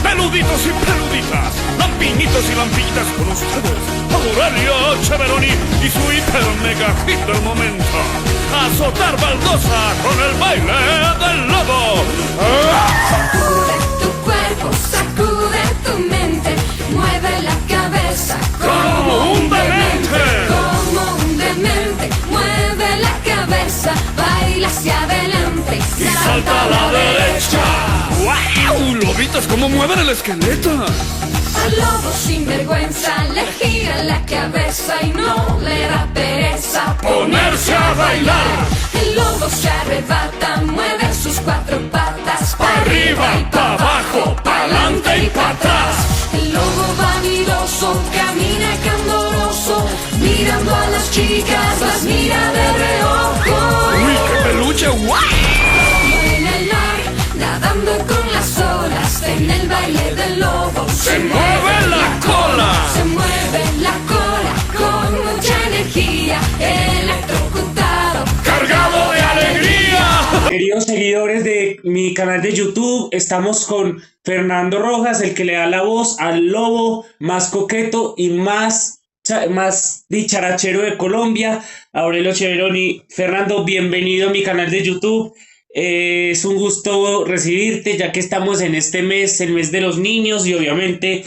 Peluditos y peluditas, lampiñitos y lampiñitas con ustedes, Aurelio Cheveroni y su hiper mega hit del momento. Azotar baldosa con el baile del lobo. Sacude tu cuerpo, sacude tu mente, mueve la cabeza Como un demente. como un demente, mueve la cabeza, baila hacia adelante Y salta a la derecha. ¡Wow! Lobitas, ¿cómo mueven el esqueleto? Al lobo sin vergüenza le gira la cabeza y no le da pereza Ponerse a bailar. El lobo se arrebata, mueve sus cuatro patas, Pa' arriba y pa' abajo, pa'lante y pa' atrás. El lobo vanidoso camina candoroso, mirando a las chicas, las mira de reojo. ¡Uy, qué peluche! ¡Wow! En el mar, nadando con las olas, en el baile del lobo ¡Se mueve la cola! se mueve la cola con mucha energía, electrocutado. ¡Cargado de alegría! Queridos seguidores de mi canal de YouTube, estamos con Fernando Rojas, el que le da la voz al lobo más coqueto y más dicharachero de Colombia, Aurelio Cheveroni. Fernando, bienvenido a mi canal de YouTube. Es un gusto recibirte, ya que estamos en este mes, el mes de los niños, y obviamente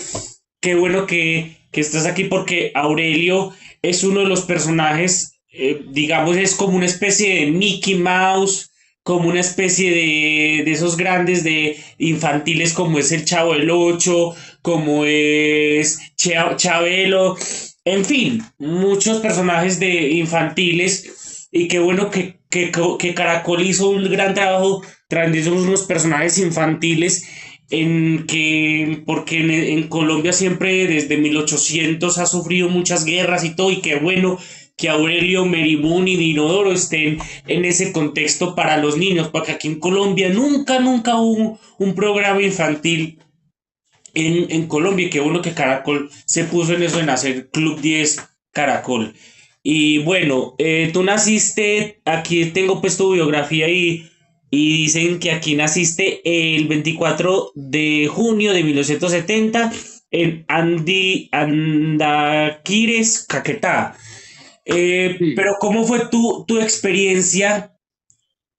qué bueno que estás aquí, porque Aurelio es uno de los personajes, digamos, es como una especie de Mickey Mouse, como una especie de esos grandes de infantiles, como es el Chavo del Ocho, como es Chabelo, en fin, muchos personajes de infantiles. Y qué bueno que Caracol hizo un gran trabajo trayendo unos personajes infantiles, porque en Colombia siempre desde 1800 ha sufrido muchas guerras y todo, y qué bueno que Aurelio, Meribún y Dinodoro estén en ese contexto para los niños, porque aquí en Colombia nunca hubo un programa infantil en Colombia, y qué bueno que Caracol se puso en eso, en hacer Club 10 Caracol. Y bueno, tú naciste, aquí tengo pues tu biografía, y dicen que aquí naciste el 24 de junio de 1970 en Andaquires, Caquetá. Sí. Pero ¿cómo fue tu experiencia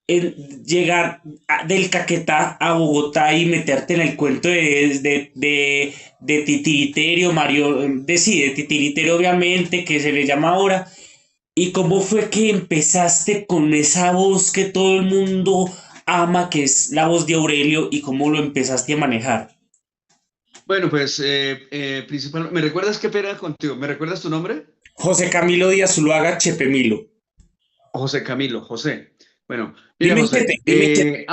en llegar del Caquetá a Bogotá y meterte en el cuento de Titiriterio, Mario, sí, de Titiriterio obviamente, que se le llama ahora? ¿Y cómo fue que empezaste con esa voz que todo el mundo ama, que es la voz de Aurelio, y cómo lo empezaste a manejar? Bueno, pues principalmente, ¿me recuerdas qué pena contigo? ¿Me recuerdas tu nombre? José Camilo Díaz Zuluaga Chepemilo. José Camilo, José. Bueno, mira, Dime José, Chepe, dime Chepe,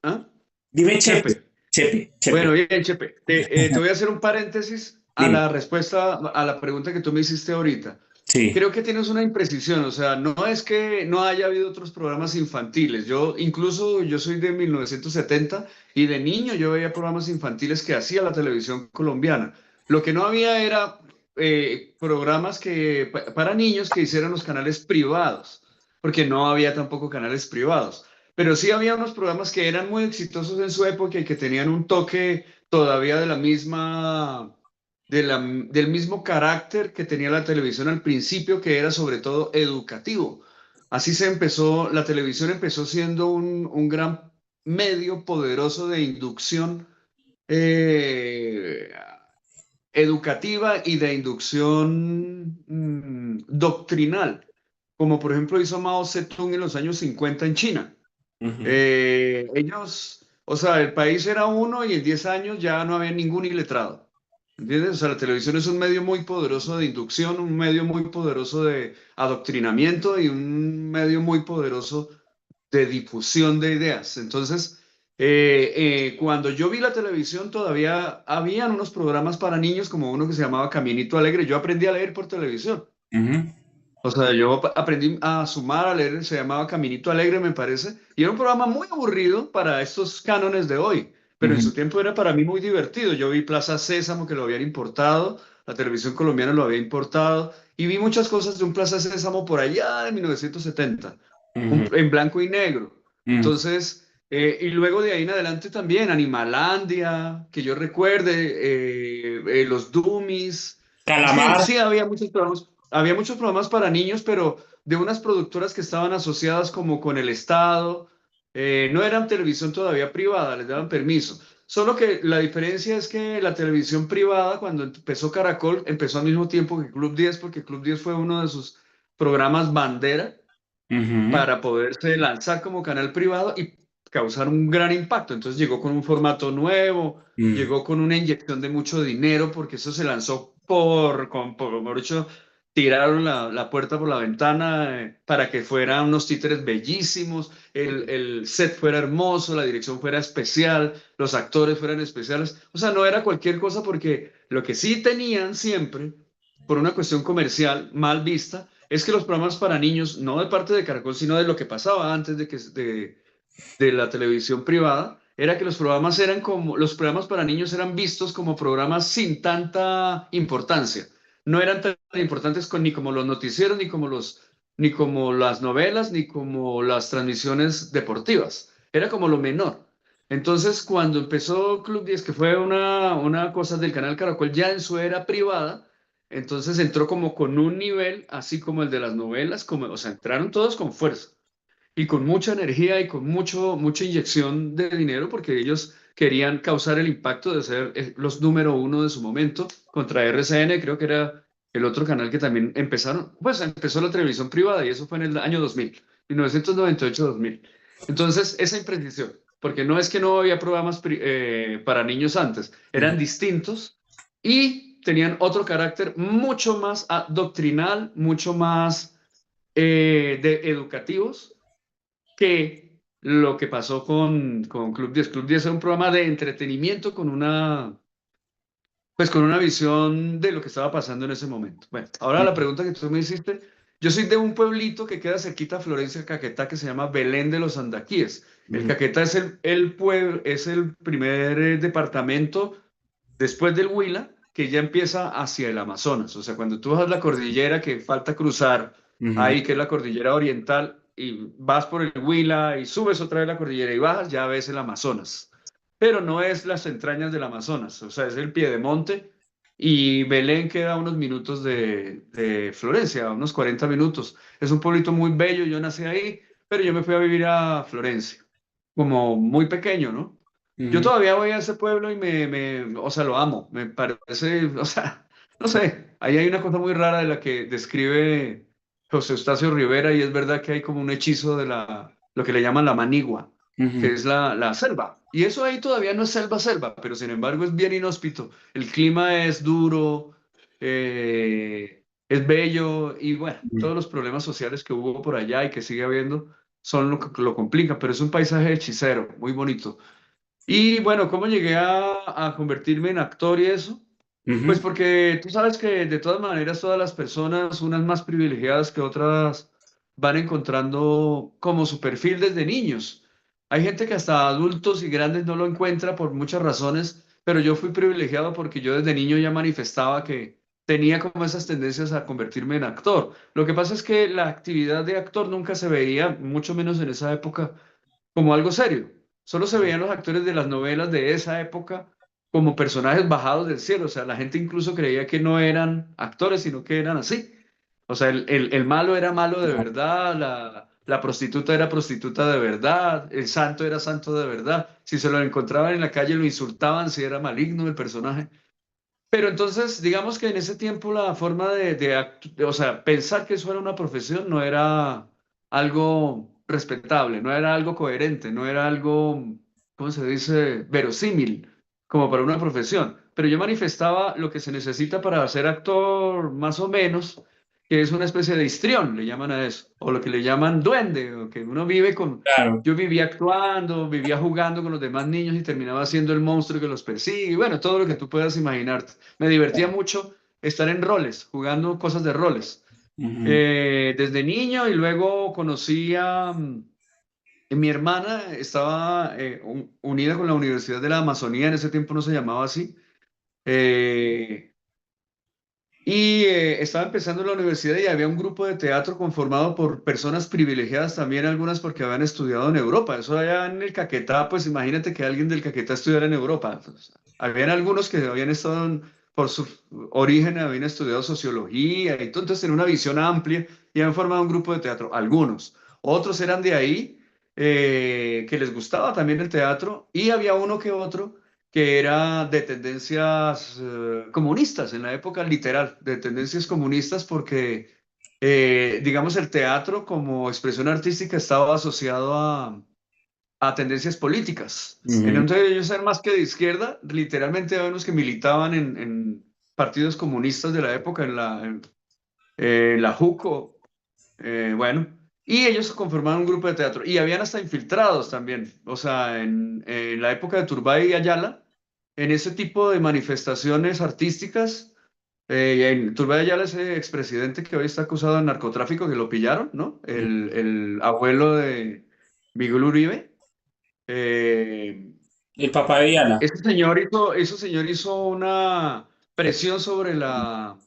¿ah? dime Chepe, Chepe. Chepe, Bueno, Chepe. bien, Chepe. Te voy a hacer un paréntesis a Dime. la respuesta a la pregunta que tú me hiciste ahorita. Sí. Creo que tienes una imprecisión, o sea, no es que no haya habido otros programas infantiles. Yo soy de 1970 y de niño yo veía programas infantiles que hacía la televisión colombiana. Lo que no había era programas para niños que hicieran los canales privados, porque no había tampoco canales privados. Pero sí había unos programas que eran muy exitosos en su época y que tenían un toque todavía del mismo carácter que tenía la televisión al principio, que era sobre todo educativo. Así se empezó, la televisión empezó siendo un gran medio poderoso de inducción eh, educativa y de inducción doctrinal, como por ejemplo hizo Mao Zedong en los años 50 en China. Ujú. O sea, el país era uno y en 10 años ya no había ningún iletrado. ¿Entiendes? O sea, la televisión es un medio muy poderoso de inducción, un medio muy poderoso de adoctrinamiento y un medio muy poderoso de difusión de ideas. Entonces, cuando yo vi la televisión todavía habían unos programas para niños como uno que se llamaba Caminito Alegre. Yo aprendí a leer por televisión. Ujú. O sea, yo aprendí a sumar, a leer, se llamaba Caminito Alegre, me parece, y era un programa muy aburrido para estos cánones de hoy, pero en Ujú. su tiempo era para mí muy divertido. Yo vi Plaza Sésamo, que lo habían importado, la televisión colombiana lo había importado, y vi muchas cosas de un Plaza Sésamo por allá de 1970, Ujú. en blanco y negro. Ujú. Entonces, Y luego de ahí en adelante también Animalandia, que yo recuerde, los Dummies. Es que Calamar. sí, había muchos programas para niños, pero de unas productoras que estaban asociadas como con el Estado. No eran televisión todavía privada, les daban permiso. Solo que la diferencia es que la televisión privada, cuando empezó Caracol, empezó al mismo tiempo que Club 10, porque Club 10 fue uno de sus programas bandera Ujú. para poderse lanzar como canal privado y causar un gran impacto. Entonces llegó con un formato nuevo, Mm. llegó con una inyección de mucho dinero, porque eso se lanzó por mejor dicho, tiraron la puerta por la ventana para que fueran unos títeres bellísimos, el set fuera hermoso, la dirección fuera especial, los actores fueran especiales. O sea, no era cualquier cosa porque lo que sí tenían siempre, por una cuestión comercial mal vista, es que los programas para niños, no de parte de Caracol, sino de lo que pasaba antes de la televisión privada, era que los programas para niños eran vistos como programas sin tanta importancia. No eran tan importantes ni como los noticieros, ni como las novelas, ni como las transmisiones deportivas. Era como lo menor. Entonces, cuando empezó Club 10, que fue una cosa del canal Caracol ya en su era privada, entonces entró como con un nivel, así como el de las novelas, o sea, entraron todos con fuerza y con mucha energía y con mucha inyección de dinero porque ellos querían causar el impacto de ser los número uno de su momento contra RCN, creo que era el otro canal que también pues empezó la televisión privada y eso fue en el año 2000, 1998-2000. Entonces, esa imprecisión, porque no es que no había programas para niños antes, eran distintos y tenían otro carácter mucho más doctrinal, mucho más educativos que lo que pasó con Club 10. Club 10 es un programa de entretenimiento pues con una visión de lo que estaba pasando en ese momento. Bueno, ahora la pregunta que tú me hiciste, yo soy de un pueblito que queda cerquita a Florencia, Caquetá, que se llama Belén de los Andaquíes. El Ujú. Caquetá es el pueblo, es el primer departamento después del Huila que ya empieza hacia el Amazonas. O sea, cuando tú bajas la cordillera que falta cruzar Ujú. ahí, que es la cordillera oriental, y vas por el Huila y subes otra vez la cordillera y bajas, ya ves el Amazonas. Pero no es las entrañas del Amazonas, o sea, es el piedemonte y Belén queda a unos minutos de Florencia, a unos 40 minutos. Es un pueblito muy bello, yo nací ahí, pero yo me fui a vivir a Florencia, como muy pequeño, ¿no? Yo Ujú. todavía voy a ese pueblo y o sea, lo amo, me parece, o sea, no sé, ahí hay una cosa muy rara de la que describe José Eustacio Rivera y es verdad que hay como un hechizo de lo que le llaman la manigua, que Ujú. es la selva. Y eso ahí todavía no es selva, pero sin embargo es bien inhóspito. El clima es duro, es bello y bueno, todos los problemas sociales que hubo por allá y que sigue habiendo son lo que lo complican, pero es un paisaje hechicero, muy bonito. Y bueno, ¿cómo llegué a convertirme en actor y eso? Pues Ujú. porque tú sabes que de todas maneras todas las personas, unas más privilegiadas que otras, van encontrando como su perfil desde niños. Hay gente que hasta adultos y grandes no lo encuentra por muchas razones, pero yo fui privilegiado porque yo desde niño ya manifestaba que tenía como esas tendencias a convertirme en actor. Lo que pasa es que la actividad de actor nunca se veía, mucho menos en esa época, como algo serio. Solo se veían los actores de las novelas de esa época como personajes bajados del cielo. O sea, la gente incluso creía que no eran actores, sino que eran así. O sea, el malo era malo de verdad, la prostituta era prostituta de verdad, el santo era santo de verdad. Si se lo encontraban en la calle lo insultaban si era maligno el personaje. Pero entonces, digamos que en ese tiempo la forma o sea, pensar que eso era una profesión no era algo respetable, no era algo coherente, no era algo, ¿cómo se dice?, verosímil, como para una profesión. Pero yo manifestaba lo que se necesita para ser actor, más o menos, que es una especie de histrión, le llaman a eso, o lo que le llaman duende, o que uno vive con... Claro. Yo vivía actuando, vivía jugando con los demás niños y terminaba siendo el monstruo que los persigue, y bueno, todo lo que tú puedas imaginarte. Me divertía mucho estar en roles, jugando cosas de roles. Ujú. Desde niño y luego conocí a mi hermana, estaba unida con la Universidad de la Amazonía, en ese tiempo no se llamaba así. Eh, Y estaba empezando en la universidad y había un grupo de teatro conformado por personas privilegiadas también, algunas porque habían estudiado en Europa. Eso allá en el Caquetá, pues imagínate que alguien del Caquetá estudiara en Europa. Pues, habían algunos que habían estado, por su origen, habían estudiado sociología y todo, entonces tenían una visión amplia y habían formado un grupo de teatro. Algunos. Otros eran de ahí, que les gustaba también el teatro, y había uno que otro que era de tendencias comunistas, en la época literal, de tendencias comunistas, porque, digamos, el teatro como expresión artística estaba asociado a tendencias políticas. Ujú. Entonces ellos eran más que de izquierda, literalmente había unos que militaban en partidos comunistas de la época, en la JUCO, bueno, y ellos conformaban un grupo de teatro y habían hasta infiltrados también, o sea, en la época de Turbay y Ayala, en ese tipo de manifestaciones artísticas, en Turbay Ayala, ese expresidente que hoy está acusado de narcotráfico, que lo pillaron, ¿no? El abuelo de Miguel Uribe. eh, El papá de Diana. ese señor hizo una presión sobre la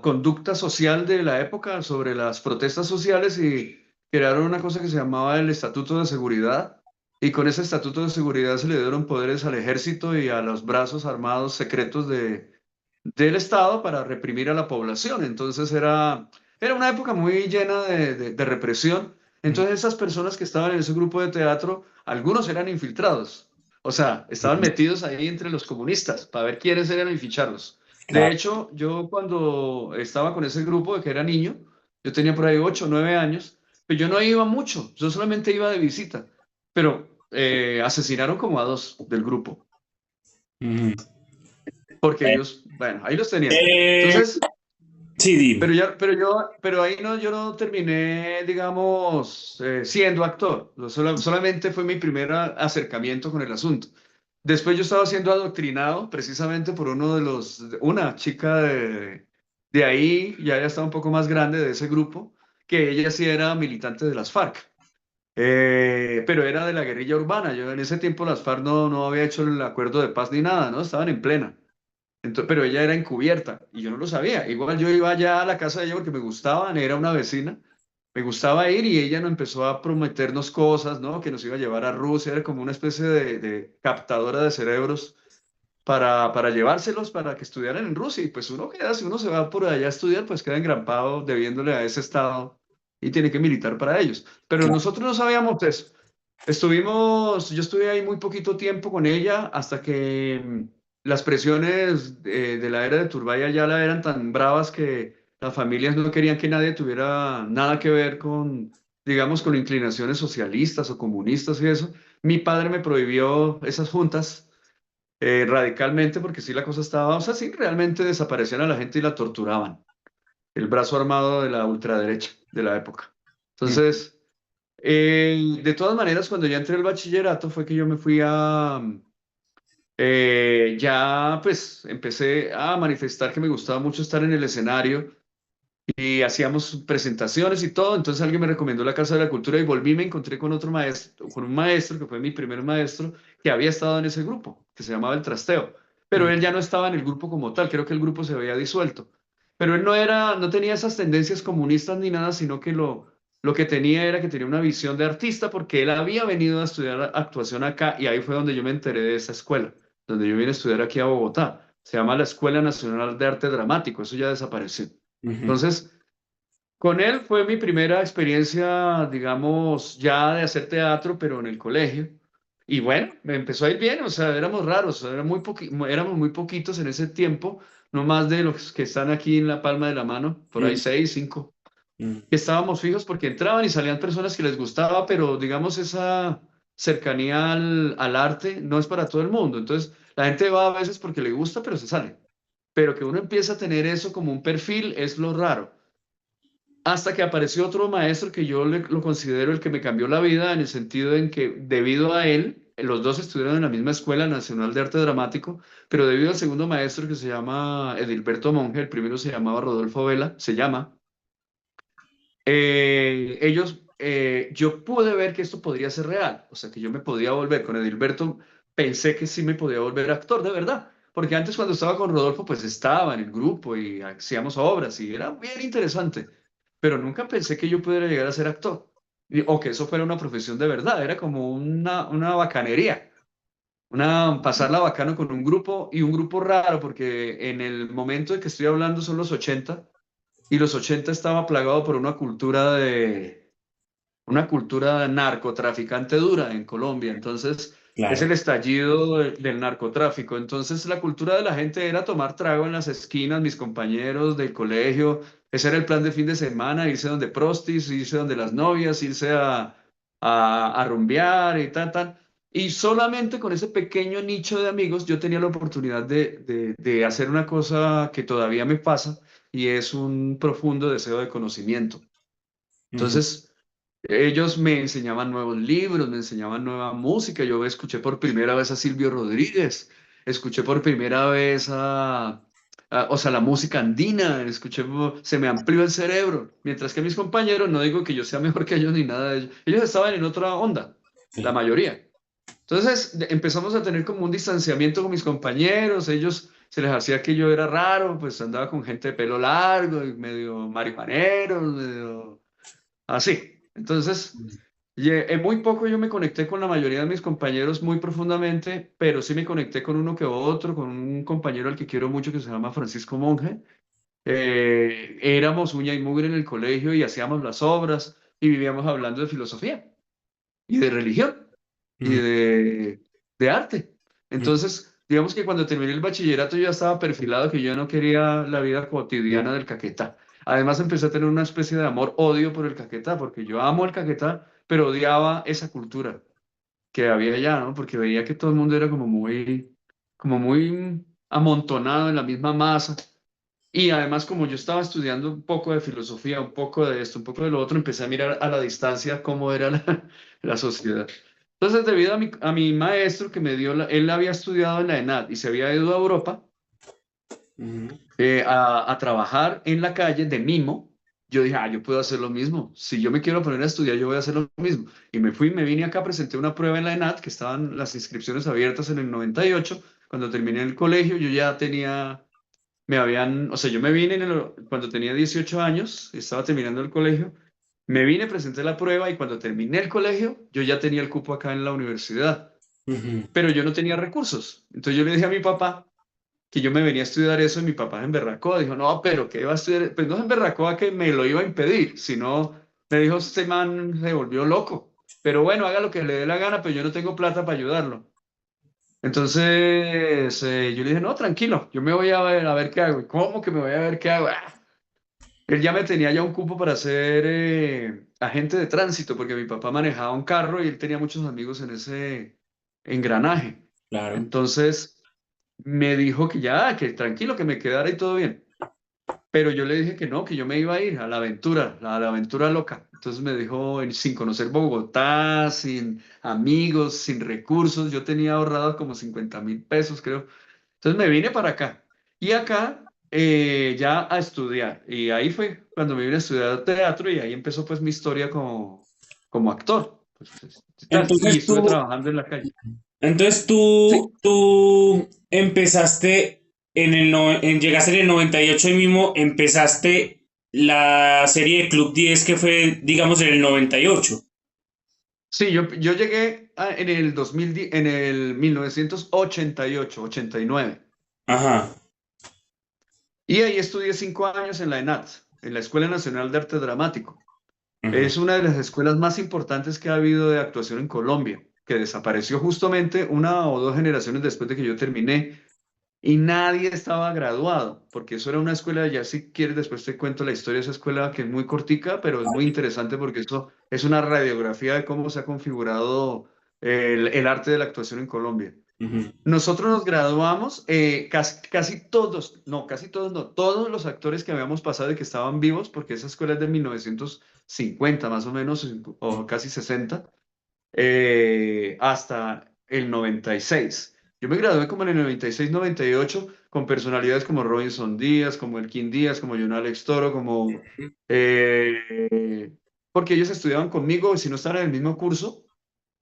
conducta social de la época, sobre las protestas sociales y crearon una cosa que se llamaba el Estatuto de Seguridad. Y con ese Estatuto de Seguridad se le dieron poderes al ejército y a los brazos armados secretos del Estado para reprimir a la población. Entonces era una época muy llena de represión. Entonces esas personas que estaban en ese grupo de teatro, algunos eran infiltrados. O sea, estaban metidos ahí entre los comunistas para ver quiénes eran y ficharlos. De Claro. hecho, yo cuando estaba con ese grupo de que era niño, yo tenía por ahí 8 o 9 años, pero yo no iba mucho, yo solamente iba de visita. Pero asesinaron como a 2 del grupo, Ujú. porque ellos, bueno, ahí los tenían. Eh, Entonces, sí, dime. pero ahí no, yo no terminé, digamos, siendo actor. Solamente fue mi primer acercamiento con el asunto. Después yo estaba siendo adoctrinado precisamente por una chica de ahí, ya ella estaba un poco más grande de ese grupo, que ella sí era militante de las FARC, pero era de la guerrilla urbana. Yo en ese tiempo las FARC no había hecho el acuerdo de paz ni nada, ¿no? Estaban en plena. Pero ella era encubierta y yo no lo sabía. Igual yo iba allá a la casa de ella porque me gustaba, era una vecina, me gustaba ir y ella nos empezó a prometernos cosas, ¿no? Que nos iba a llevar a Rusia, era como una especie de captadora de cerebros para llevárselos para que estudiaran en Rusia. Y pues uno queda, si uno se va por allá a estudiar, pues queda engrampado debiéndole a ese estado y tiene que militar para ellos. Pero Claro. nosotros no sabíamos eso. Yo estuve ahí muy poquito tiempo con ella hasta que las presiones de la era de Turbay Ayala eran tan bravas que las familias no querían que nadie tuviera nada que ver con, digamos, con inclinaciones socialistas o comunistas y eso. Mi padre me prohibió esas juntas radicalmente porque sí la cosa estaba, o sea, sí, realmente desaparecían a la gente y la torturaban. El brazo armado de la ultraderecha de la época. Entonces... de todas maneras, cuando ya entré al bachillerato fue que yo me fui ya pues empecé a manifestar que me gustaba mucho estar en el escenario y hacíamos presentaciones y todo, entonces alguien me recomendó la Casa de la Cultura y volví, me encontré con otro maestro, con un maestro que fue mi primer maestro, que había estado en ese grupo, que se llamaba El Trasteo, pero Ujú. él ya no estaba en el grupo como tal, creo que el grupo se había disuelto, pero él no tenía esas tendencias comunistas ni nada, sino que lo que tenía era que tenía una visión de artista porque él había venido a estudiar actuación acá y ahí fue donde yo me enteré de esa escuela, donde yo vine a estudiar aquí a Bogotá. Se llama la Escuela Nacional de Arte Dramático, eso ya desapareció. Ujú. Entonces, con él fue mi primera experiencia, digamos, ya de hacer teatro, pero en el colegio. Y bueno, me empezó a ir bien, o sea, éramos raros, éramos muy poquitos en ese tiempo, no más de los que están aquí en la palma de la mano, por ahí Ujú. 6, 5, Ujú. que estábamos fijos porque entraban y salían personas que les gustaba, pero digamos esa cercanía al arte no es para todo el mundo. Entonces, la gente va a veces porque le gusta, pero se sale. Pero que uno empieza a tener eso como un perfil es lo raro. Hasta que apareció otro maestro que yo lo considero el que me cambió la vida, en el sentido en que debido a él, los dos estudiaron en la misma Escuela Nacional de Arte Dramático, pero debido al segundo maestro que se llama Edilberto Monge, el primero se llamaba Rodolfo Vela, se llama, yo pude ver que esto podría ser real, o sea, que yo me podía volver con Edilberto, pensé que sí me podía volver actor, de verdad, porque antes cuando estaba con Rodolfo, pues estaba en el grupo y hacíamos obras y era bien interesante, pero nunca pensé que yo pudiera llegar a ser actor o que eso fuera una profesión de verdad, era como una bacanería. Pasarla bacano con un grupo y un grupo raro, porque en el momento de que estoy hablando son los 80 y los 80 estaba plagado por una cultura narcotraficante dura en Colombia. Entonces, es el Claro. estallido del narcotráfico. Entonces, la cultura de la gente era tomar trago en las esquinas, mis compañeros del colegio. Ese era el plan de fin de semana, irse donde prostis, irse donde las novias, irse a rumbear y tal, tal. Y solamente con ese pequeño nicho de amigos yo tenía la oportunidad de hacer una cosa que todavía me pasa y es un profundo deseo de conocimiento. Ujú. Entonces, ellos me enseñaban nuevos libros, me enseñaban nueva música. Yo escuché por primera vez a Silvio Rodríguez, escuché por primera vez o sea, la música andina, se me amplió el cerebro. Mientras que mis compañeros, no digo que yo sea mejor que ellos ni nada de ellos, ellos estaban en otra onda, la Sí. mayoría. Entonces empezamos a tener como un distanciamiento con mis compañeros, ellos se les hacía que yo era raro, pues andaba con gente de pelo largo y medio marihuaneros, medio así. Entonces, en muy poco yo me conecté con la mayoría de mis compañeros muy profundamente, pero sí me conecté con uno que otro, con un compañero al que quiero mucho que se llama Francisco Monge. Éramos uña y mugre en el colegio y hacíamos las obras y vivíamos hablando de filosofía y de religión y Ujú. de arte. Ujú. Entonces, digamos que cuando terminé el bachillerato yo ya estaba perfilado que yo no quería la vida cotidiana del Caquetá. Además empecé a tener una especie de amor-odio por el Caquetá, porque yo amo el Caquetá, pero odiaba esa cultura que había allá, ¿no? Porque veía que todo el mundo era como muy amontonado en la misma masa. Y además, como yo estaba estudiando un poco de filosofía, un poco de esto, un poco de lo otro, empecé a mirar a la distancia cómo era la sociedad. Entonces, debido a mi maestro que me dio, él había estudiado en la ENAD y se había ido a Europa Ujú. a trabajar en la calle de mimo, yo dije, yo puedo hacer lo mismo. Si yo me quiero poner a estudiar, yo voy a hacer lo mismo. Y me vine acá, presenté una prueba en la ENAD, que estaban las inscripciones abiertas en el 98. Cuando terminé el colegio, yo ya tenía o sea, yo me vine cuando tenía 18 años, estaba terminando el colegio, me vine, presenté la prueba y cuando terminé el colegio, yo ya tenía el cupo acá en la universidad, Ujú. pero yo no tenía recursos. Entonces yo le dije a mi papá que yo me venía a estudiar eso y mi papá se emberracó, dijo, no, pero ¿qué iba a estudiar? Pues no se emberracó a que me lo iba a impedir, sino me dijo, este man se volvió loco. Pero bueno, haga lo que le dé la gana, pero yo no tengo plata para ayudarlo. Entonces yo le dije, no, tranquilo, yo me voy a ver qué hago. ¿Y cómo que me voy a ver qué hago? Él ya me tenía ya un cupo para ser agente de tránsito, porque mi papá manejaba un carro y él tenía muchos amigos en ese engranaje. Claro. Entonces me dijo que ya, que tranquilo, que me quedara y todo bien. Pero yo le dije que no, que yo me iba a ir a la aventura loca. Entonces me dijo, sin conocer Bogotá, sin amigos, sin recursos, yo tenía ahorrado como 50.000 pesos, creo. Entonces me vine para acá. Y acá ya a estudiar. Y ahí fue cuando me vine a estudiar teatro y ahí empezó pues mi historia como actor. Pues, tal. Y Entonces estuve tú, trabajando en la calle. entonces Sí, tú empezaste llegaste en el 98 y mismo empezaste la serie de Club 10 que fue, digamos, en el 98. sí, yo llegué en el 2010, en el 1988, 89. Ajá. Y ahí estudié 5 años en la ENAD, en la Escuela Nacional de Arte Dramático. Ajá. Es una de las escuelas más importantes que ha habido de actuación en Colombia, que desapareció justamente 1 o 2 generaciones después de que yo terminé y nadie estaba graduado, porque eso era una escuela, ya si quieres después te cuento la historia de esa escuela que es muy cortica, pero es muy interesante porque eso es una radiografía de cómo se ha configurado el arte de la actuación en Colombia. Ujú. Nosotros nos graduamos, casi todos, no, casi todos, no, todos los actores que habíamos pasado y que estaban vivos, porque esa escuela es de 1950 más o menos, o casi 60, hasta el 96. Yo me gradué como en el 96, 98, con personalidades como Robinson Díaz, como Elkin Díaz, como John Alex Toro, eh, porque ellos estudiaban conmigo y si no estaban en el mismo curso,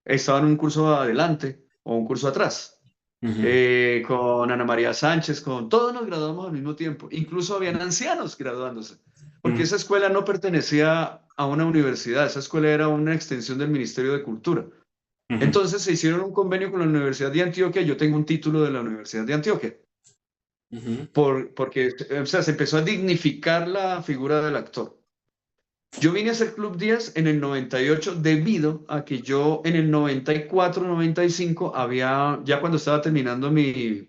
estaban en un curso adelante o un curso atrás. Ujú, con Ana María Sánchez, con todos nos graduamos al mismo tiempo. Incluso habían ancianos graduándose, porque ujú, esa escuela no pertenecía a una universidad, esa escuela era una extensión del Ministerio de Cultura. ujú, Entonces se hicieron un convenio con la Universidad de Antioquia, yo tengo un título de la Universidad de Antioquia, ujú, porque o sea, se empezó a dignificar la figura del actor. Yo vine a hacer Club 10 en el 98 debido a que yo en el 94, 95 había, ya cuando estaba terminando mi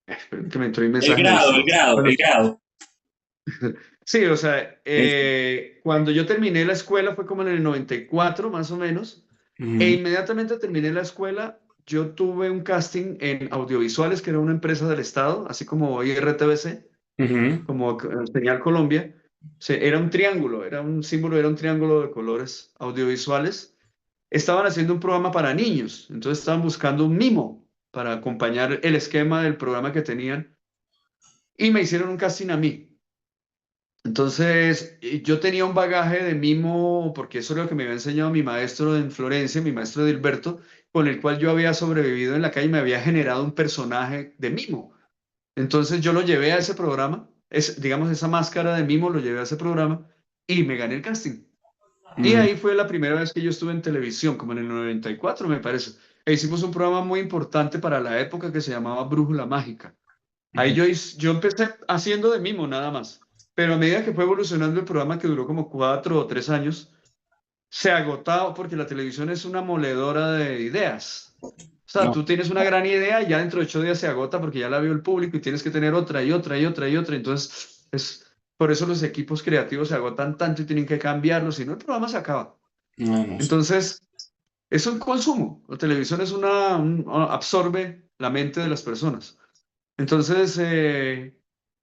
esperen que me entró un El mensaje en el grado, el cel. grado, Bueno, el grado. sí, o sea, Eso. cuando yo terminé la escuela fue como en el 94 más o menos, e Ujú, inmediatamente terminé la escuela, yo tuve un casting en audiovisuales, que era una empresa del Estado, así como hoy RTBC, ujú, como Señal Colombia. Era un triángulo, era un símbolo, era un triángulo de colores audiovisuales. Estaban haciendo un programa para niños, entonces estaban buscando un mimo para acompañar el esquema del programa que tenían y me hicieron un casting a mí. Entonces, yo tenía un bagaje de mimo, porque eso es lo que me había enseñado mi maestro en Florencia, mi maestro Dilberto, con el cual yo había sobrevivido en la calle y me había generado un personaje de mimo. Entonces yo lo llevé a ese programa, digamos, esa máscara de mimo lo llevé a ese programa y me gané el casting. Y ujú, ahí fue la primera vez que yo estuve en televisión, como en el 94 me parece. E hicimos un programa muy importante para la época que se llamaba Brújula Mágica. Ahí ujú. yo empecé haciendo de mimo nada más, pero a medida que fue evolucionando el programa, que duró como 4 o 3 años, se agotaba porque la televisión es una moledora de ideas. O sea, No. tú tienes una gran idea y ya dentro de 8 días se agota porque ya la vio el público y tienes que tener otra y otra y otra y otra. Entonces, por eso los equipos creativos se agotan tanto y tienen que cambiarlo, si no el programa se acaba. No, no. Entonces, es un consumo. La televisión es absorbe la mente de las personas. Entonces,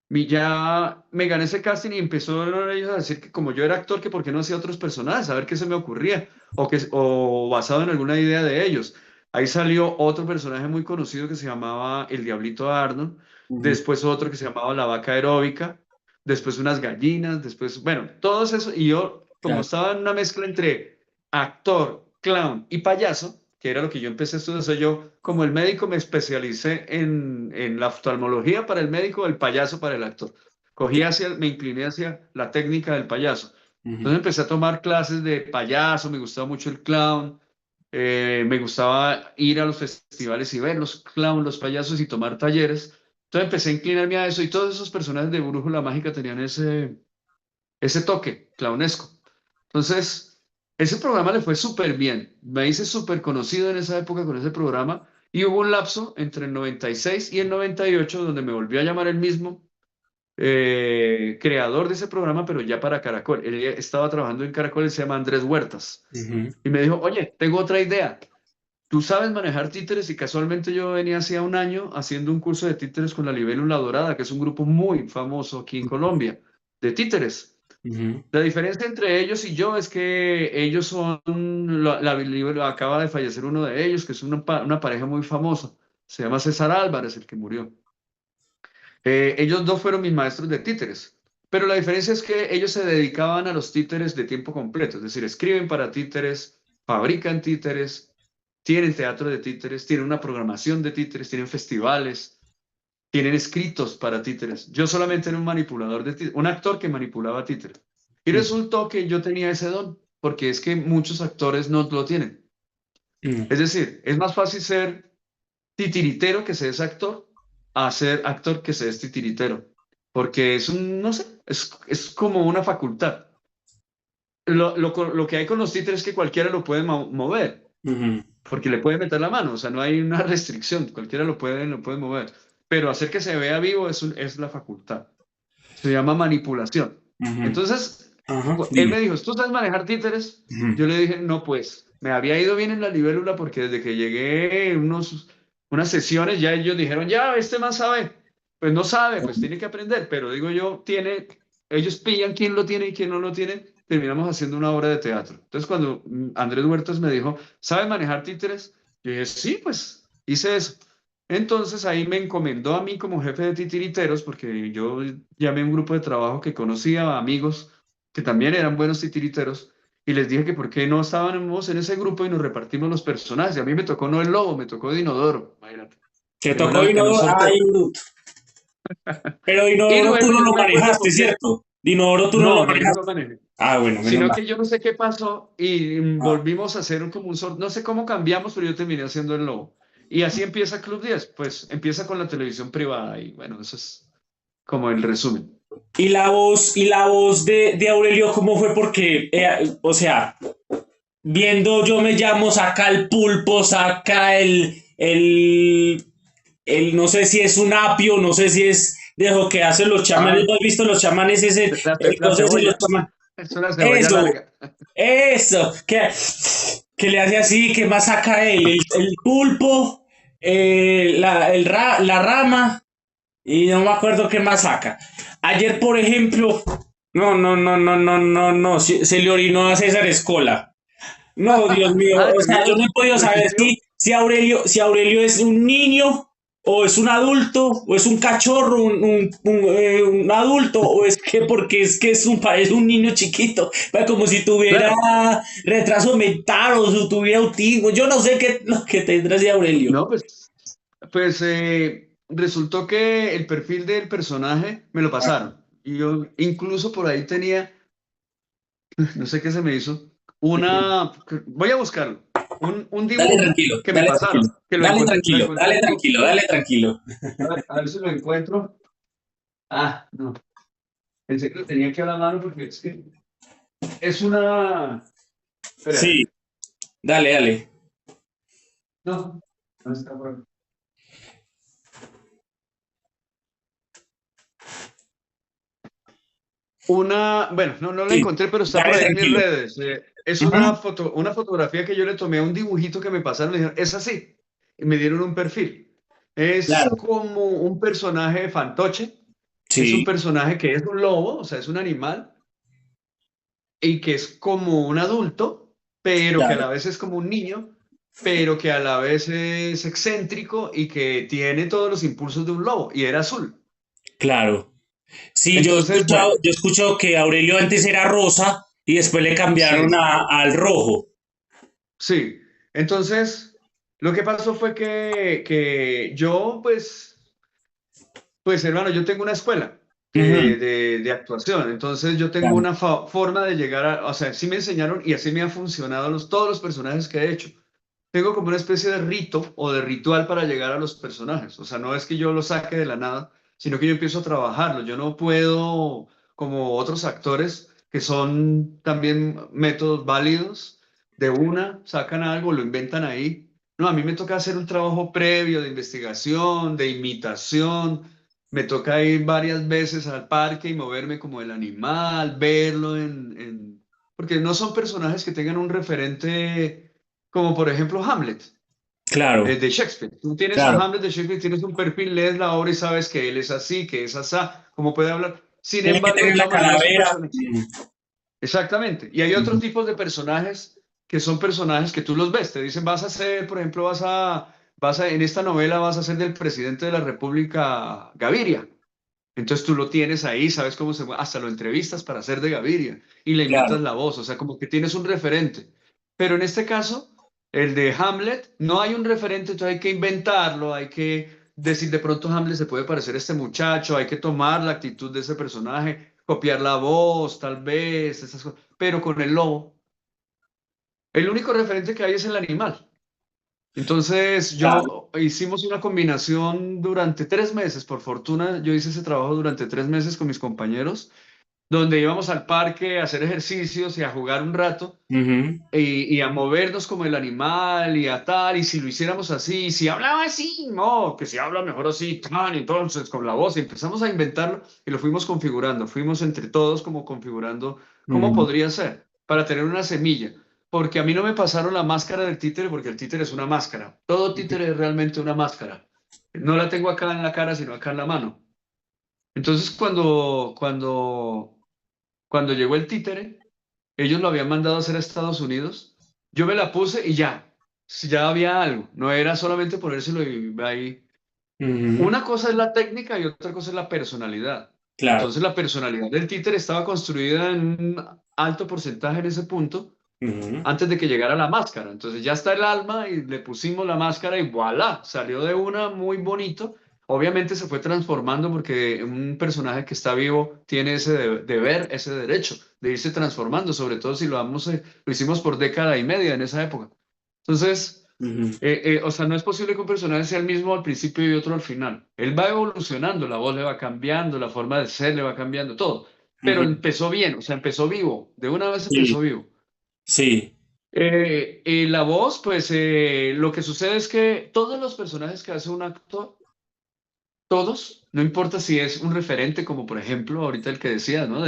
ya me gané ese casting y empezaron ellos a decir que como yo era actor, que por qué no hacía otros personajes, a ver qué se me ocurría, o basado en alguna idea de ellos. Ahí salió otro personaje muy conocido que se llamaba El Diablito Arnold, Ujú, después otro que se llamaba La Vaca Aeróbica, después unas gallinas, después, bueno, todos eso, y yo, como claro. estaba en una mezcla entre actor, clown y payaso, que era lo que yo empecé a estudiar, soy yo, como el médico me especialicé en la oftalmología para el médico, el payaso para el actor. Me incliné hacia la técnica del payaso. Ujú, Entonces empecé a tomar clases de payaso, me gustaba mucho el clown, me gustaba ir a los festivales y ver los clowns, los payasos y tomar talleres. Entonces empecé a inclinarme a eso y todos esos personajes de Brújula Mágica tenían ese toque clownesco. Entonces, ese programa le fue súper bien. Me hice súper conocido en esa época con ese programa y hubo un lapso entre el 96 y el 98 donde me volvió a llamar el mismo creador de ese programa, pero ya para Caracol. Él estaba trabajando en Caracol, él se llama Andrés Huertas. ujú, Y me dijo, oye, tengo otra idea. Tú sabes manejar títeres y casualmente yo venía hacía un año haciendo un curso de títeres con la Libélula Dorada, que es un grupo muy famoso aquí en Colombia, de títeres. ujú, La diferencia entre ellos y yo es que ellos son, acaba de fallecer uno de ellos, que es una pareja muy famosa. Se llama César Álvarez, el que murió. Ellos dos fueron mis maestros de títeres, pero la diferencia es que ellos se dedicaban a los títeres de tiempo completo, es decir, escriben para títeres, fabrican títeres, tienen teatro de títeres, tienen una programación de títeres, tienen festivales, tienen escritos para títeres. Yo solamente era un manipulador de títeres, un actor que manipulaba títeres. Y ujú, resultó que yo tenía ese don, porque es que muchos actores no lo tienen. ujú. Es decir, es más fácil ser titiritero que se es actor a ser actor que se es titiritero, porque no sé, es como una facultad. Lo que hay con los títeres es que cualquiera lo puede mover, Ujú, porque le puede meter la mano, o sea, no hay una restricción, cualquiera lo puede mover, pero hacer que se vea vivo es la facultad. Se llama manipulación. ujú. Entonces, Ajá, él dime. me dijo, ¿tú sabes manejar títeres? Ujú, Yo le dije, no, pues, me había ido bien en la libélula porque desde que llegué unas sesiones ya ellos dijeron, ya, este más sabe. Pues no sabe, pues tiene que aprender, pero digo yo, ellos pillan quién lo tiene y quién no lo tiene, terminamos haciendo una obra de teatro. Entonces, cuando Andrés Huertas me dijo, ¿sabe manejar títeres? Yo dije, sí, pues, hice eso. Entonces ahí me encomendó a mí como jefe de titiriteros, porque yo llamé a un grupo de trabajo que conocía, amigos que también eran buenos titiriteros, y les dije que por qué no estábamos en ese grupo y nos repartimos los personajes. Y a mí me tocó no el lobo, me tocó Dinodoro, imagínate, Te en, tocó en un Inodoro. sorteo. Ay, bruto. Pero Y Inodoro tú luego no yo lo no me acuerdo manejaste, por qué. ¿cierto? Inodoro tú no lo No, no, yo no lo manejaste. manejé. Ah, bueno, menos Sino mal. que yo no sé qué pasó y Ah, volvimos a hacer como un sorteo. No sé cómo cambiamos, pero yo terminé haciendo el lobo. Y así empieza Club 10. Pues empieza con la televisión privada y bueno, eso es como el resumen. y la voz de Aurelio, ¿cómo fue? Porque, o sea, viendo Yo Me Llamo, saca el pulpo, saca no sé si es un apio, no sé si es de lo que hacen los chamanes. Ah, ¿No has visto los chamanes? Ese, el la coso ese de los cebolla. chamanes. Es una cebolla Eso, larga. eso, que le hace así, que más saca él, el pulpo, la rama, y no me acuerdo qué más saca. Ayer, por ejemplo, no, se le orinó a César Escola. No, Dios mío, Ah, o ¿te sea, vio? yo no he podido ¿Lo saber chipió? si Aurelio es un niño, o es un adulto, o es un cachorro, un adulto, o es que porque es que parece un niño chiquito, como si tuviera Claro. retraso mental o si tuviera autismo. Yo no sé qué lo que tendrá ese Aurelio. No, pues resultó que el perfil del personaje me lo pasaron. Y yo incluso por ahí tenía, no sé qué se me hizo, voy a buscarlo, un Dale dibujo tranquilo, que me dale tranquilo, pasaron, que dale lo tranquilo, encontré dale hace tranquilo, poquito. dale tranquilo. A ver si lo encuentro. Ah, no, pensé que lo tenía aquí a la mano porque es que es una... Espera, Sí, dale, dale. no, no está por aquí. Bueno, no la Sí, encontré, pero está por dale ahí en mis tranquilo. redes. Es Ujú. una fotografía que yo le tomé a un dibujito que me pasaron, me dijeron, es así, y me dieron un perfil. Es Claro, como un personaje de fantoche, es un sí, personaje que es un lobo, o sea, es un animal, y que es como un adulto, pero que a claro, la vez es como un niño, pero que a la vez es excéntrico y que tiene todos los impulsos de un lobo, y era azul. claro. Sí, Entonces, bueno. yo he escuchado que Aurelio antes era rosa y después le cambiaron Sí, al rojo. sí. Entonces, lo que pasó fue que yo, pues hermano, yo tengo una escuela Ujú, de actuación, entonces yo tengo claro. una forma de llegar o sea, sí me enseñaron y así me han funcionado todos los personajes que he hecho. Tengo como una especie de rito o de ritual para llegar a los personajes, o sea, no es que yo los saque de la nada, sino que yo empiezo a trabajarlos. Yo no puedo, como otros actores, que son también métodos válidos, de una, sacan algo, lo inventan ahí. No, a mí me toca hacer un trabajo previo de investigación, de imitación. Me toca ir varias veces al parque y moverme como el animal, verlo porque no son personajes que tengan un referente como por ejemplo Hamlet, Claro, de Shakespeare. Tú tienes a claro. Hamlet de Shakespeare, tienes un perfil, lees la obra y sabes que él es así, que es asá, cómo puede hablar. Sin Tiene que embargo, de tener la todas maneras son calavera. personajes. Exactamente. Y hay otros tipos de personajes que son personajes que tú los ves. Te dicen, vas a ser, por ejemplo, en esta novela vas a ser del presidente de la República Gaviria. Entonces tú lo tienes ahí, sabes cómo hasta lo entrevistas para ser de Gaviria y le Claro, imitas la voz, o sea, como que tienes un referente. Pero en este caso, el de Hamlet, no hay un referente, entonces hay que inventarlo, hay que decir, de pronto Hamlet se puede parecer a este muchacho, hay que tomar la actitud de ese personaje, copiar la voz, tal vez, esas cosas. Pero con el lobo, el único referente que hay es el animal. Entonces, claro. hicimos una combinación durante 3 meses, por fortuna, yo hice ese trabajo durante 3 meses con mis compañeros, donde íbamos al parque a hacer ejercicios y a jugar un rato Ujú, y a movernos como el animal y a tal, y si lo hiciéramos así, y si hablaba así, no, que si habla mejor así, tan, entonces con la voz, y empezamos a inventarlo y lo fuimos configurando, fuimos entre todos como configurando cómo ujú. podría ser, para tener una semilla. Porque a mí no me pasaron la máscara del títere, porque el títere es una máscara. Todo títere es realmente una máscara. No la tengo acá en la cara, sino acá en la mano. Entonces, cuando llegó el títere, ellos lo habían mandado a hacer a Estados Unidos. Yo me la puse y ya, si ya había algo. No era solamente ponérselo y ahí. Ujú. Una cosa es la técnica y otra cosa es la personalidad. claro. Entonces la personalidad del títere estaba construida en un alto porcentaje en ese punto Ujú. antes de que llegara la máscara. Entonces ya está el alma y le pusimos la máscara y voilà, salió de una muy bonito. Obviamente se fue transformando porque un personaje que está vivo tiene ese deber, ese derecho de irse transformando, sobre todo si lo hicimos por década y media en esa época. Entonces, Ujú. o sea, no es posible que un personaje sea el mismo al principio y otro al final. Él va evolucionando, la voz le va cambiando, la forma de ser le va cambiando, todo. Pero Ujú. empezó bien, o sea, empezó vivo, de una vez empezó Sí, vivo. sí. Y la voz, pues lo que sucede es que todos los personajes que hace un actor, todos, no importa si es un referente, como por ejemplo ahorita el que decía, ¿no?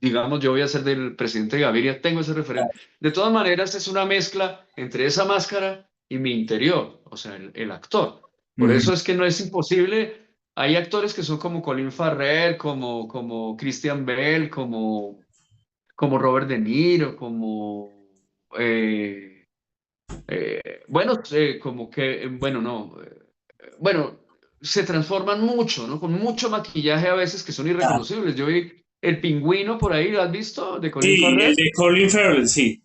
Digamos, yo voy a ser del presidente Gaviria, tengo ese referente. De todas maneras, es una mezcla entre esa máscara y mi interior, o sea, el actor. Por Ujú. eso es que no es imposible. Hay actores que son como Colin Farrell, como Christian Bale, como Robert De Niro, eh, bueno, como que, bueno, no, bueno, se transforman mucho, ¿no? Con mucho maquillaje a veces que son Ah, irreconocibles. Yo vi El Pingüino por ahí, ¿lo has visto? De Colin sí, el Farrell. de Colin Farrell, sí.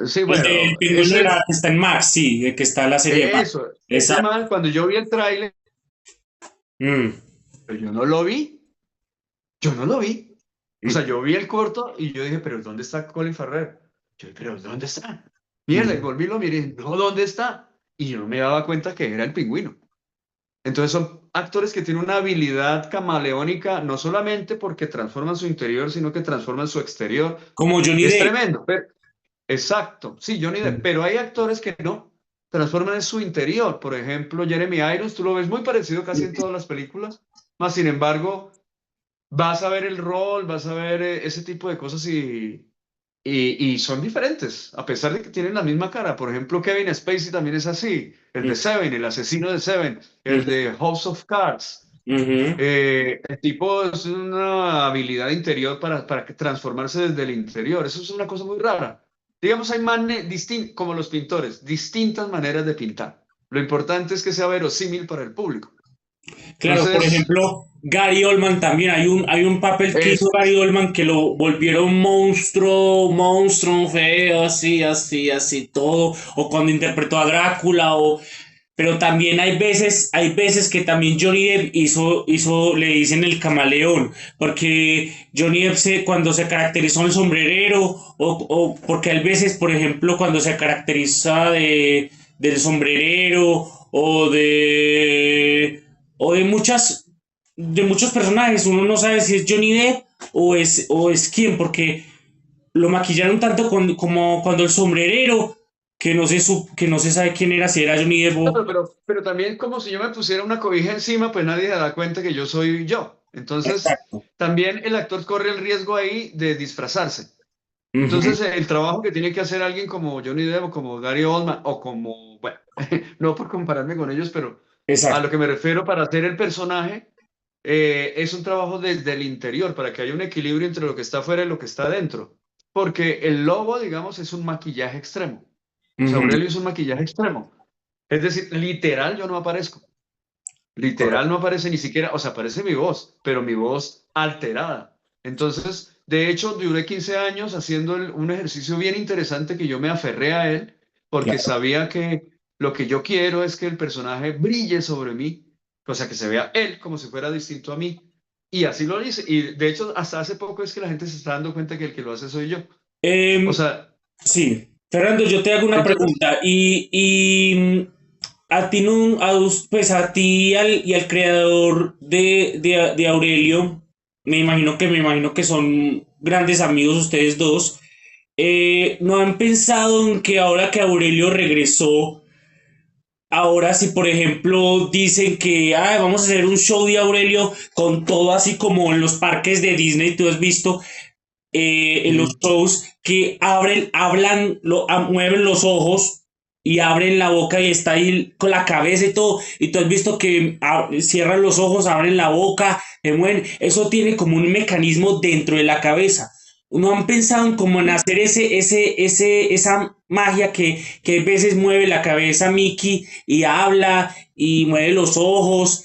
Sí, El del bueno, pingüino era que está en Max, sí, el que está en la serie Max. eso, ese Exacto. man, cuando yo vi el tráiler, Mm, pero yo no lo vi, yo no lo vi. O sea, yo vi el corto y yo dije, pero ¿dónde está Colin Farrell? Yo, pero ¿dónde está? Mierda, y mm. volví y lo miré, no, ¿dónde está? Y yo no me daba cuenta que era el pingüino. Entonces son actores que tienen una habilidad camaleónica, no solamente porque transforman su interior, sino que transforman su exterior. Como Johnny Es Depp. tremendo. Exacto, sí, Johnny Depp, pero hay actores que no transforman en su interior. Por ejemplo, Jeremy Irons, tú lo ves muy parecido casi en todas las películas, más sin embargo, vas a ver el rol, vas a ver ese tipo de cosas y son diferentes, a pesar de que tienen la misma cara. Por ejemplo, Kevin Spacey también es así, el de Seven, el asesino de Seven, el Ujú, de House of Cards. ujú. El tipo es una habilidad interior para transformarse desde el interior. Eso es una cosa muy rara. Digamos, hay como los pintores, distintas maneras de pintar. Lo importante es que sea verosímil para el público. Claro, por Entonces, ejemplo, Gary Oldman también. Hay un papel que hizo eso Gary es. Oldman que lo volvieron monstruo, monstruo, feo, así, así, así, todo. O cuando interpretó a Drácula, pero también hay veces que también Johnny Depp le dicen el camaleón, porque Johnny Depp cuando se caracterizó el sombrerero, o porque hay veces, por ejemplo, cuando se caracteriza del sombrerero, o de muchos personajes, uno no sabe si es Johnny Depp o es quién, porque lo maquillaron tanto como cuando el sombrerero, que no se sabe quién era, si era Johnny Depp Claro, pero también como si yo me pusiera una cobija encima, pues nadie se da cuenta que yo soy yo. Entonces, Exacto. también el actor corre el riesgo ahí de disfrazarse. Ujú. Entonces, el trabajo que tiene que hacer alguien como Johnny Depp o como Gary Oldman o como, bueno, no por compararme con ellos, pero a lo Exacto. que me refiero para hacer el personaje, es un trabajo desde el interior, para que haya un equilibrio entre lo que está afuera y lo que está dentro. Porque el lobo, digamos, es un maquillaje extremo. O sea, Ujú. Aurelio es un maquillaje extremo. Es decir, literal yo no aparezco. Literal Correcto. no aparece ni siquiera, o sea, aparece mi voz, pero mi voz alterada. Entonces, de hecho, duré 15 años haciendo un ejercicio bien interesante que yo me aferré a él porque Claro. sabía que lo que yo quiero es que el personaje brille sobre mí, o sea, que se vea él como si fuera distinto a mí. Y así lo hice. Y de hecho, hasta hace poco es que la gente se está dando cuenta que el que lo hace soy yo. O Em, sea, sí. Fernando, yo te hago una entonces, pregunta. A ti, no, pues a ti y al creador de Aurelio, me imagino que son grandes amigos ustedes dos. ¿No han pensado en que ahora que Aurelio regresó, ahora si por ejemplo dicen que vamos a hacer un show de Aurelio con todo así como en los parques de Disney, tú has visto en los mm, shows que hablan, mueven los ojos y abren la boca y está ahí con la cabeza y todo, y tú has visto que cierran los ojos, abren la boca, se mueven, eso tiene como un mecanismo dentro de la cabeza. ¿No han pensado en cómo en hacer esa magia que a veces mueve la cabeza Mickey y habla y mueve los ojos?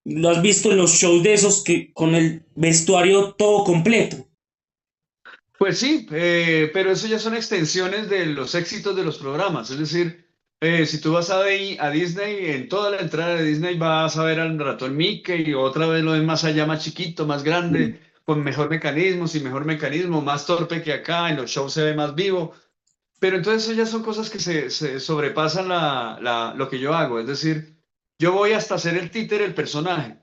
lo has visto en los shows de esos que con el vestuario todo completo. Pues sí, pero eso ya son extensiones de los éxitos de los programas. Es decir, si tú vas a Disney, en toda la entrada de Disney vas a ver al ratón Mickey y otra vez lo ven más allá, más chiquito, más grande, con mejor mecanismo, sin mejor mecanismo, más torpe que acá, en los shows se ve más vivo. Pero entonces eso ya son cosas que se sobrepasan lo que yo hago. Es decir, yo voy hasta hacer el títere, el personaje.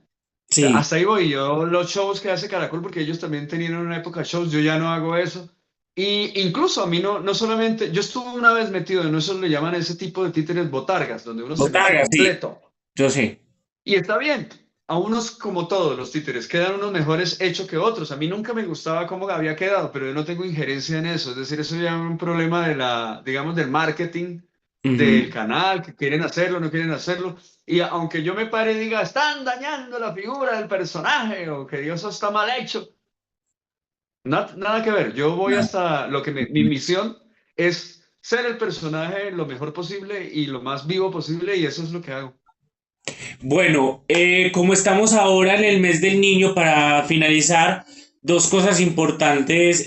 Sí, Hasta ahí voy. Yo los shows que hace Caracol, porque ellos también tenían en una época shows, yo ya no hago eso. Y incluso a mí no solamente, yo estuve una vez metido en eso, le llaman ese tipo de títeres botargas, donde uno se mete botarga, sí, completo. yo sé. Y está bien. A unos, como todos los títeres, quedan unos mejores hechos que otros. A mí nunca me gustaba cómo había quedado, pero yo no tengo injerencia en eso. Es decir, eso ya es un problema de digamos, del marketing del Ujú. canal, que quieren hacerlo, no quieren hacerlo. Y aunque yo me pare y diga, están dañando la figura del personaje o que Dios está mal hecho, nada que ver. Yo voy hasta lo que mi misión es ser el personaje lo mejor posible y lo más vivo posible, y eso es lo que hago. Bueno, como estamos ahora en el mes del niño, para finalizar, dos cosas importantes,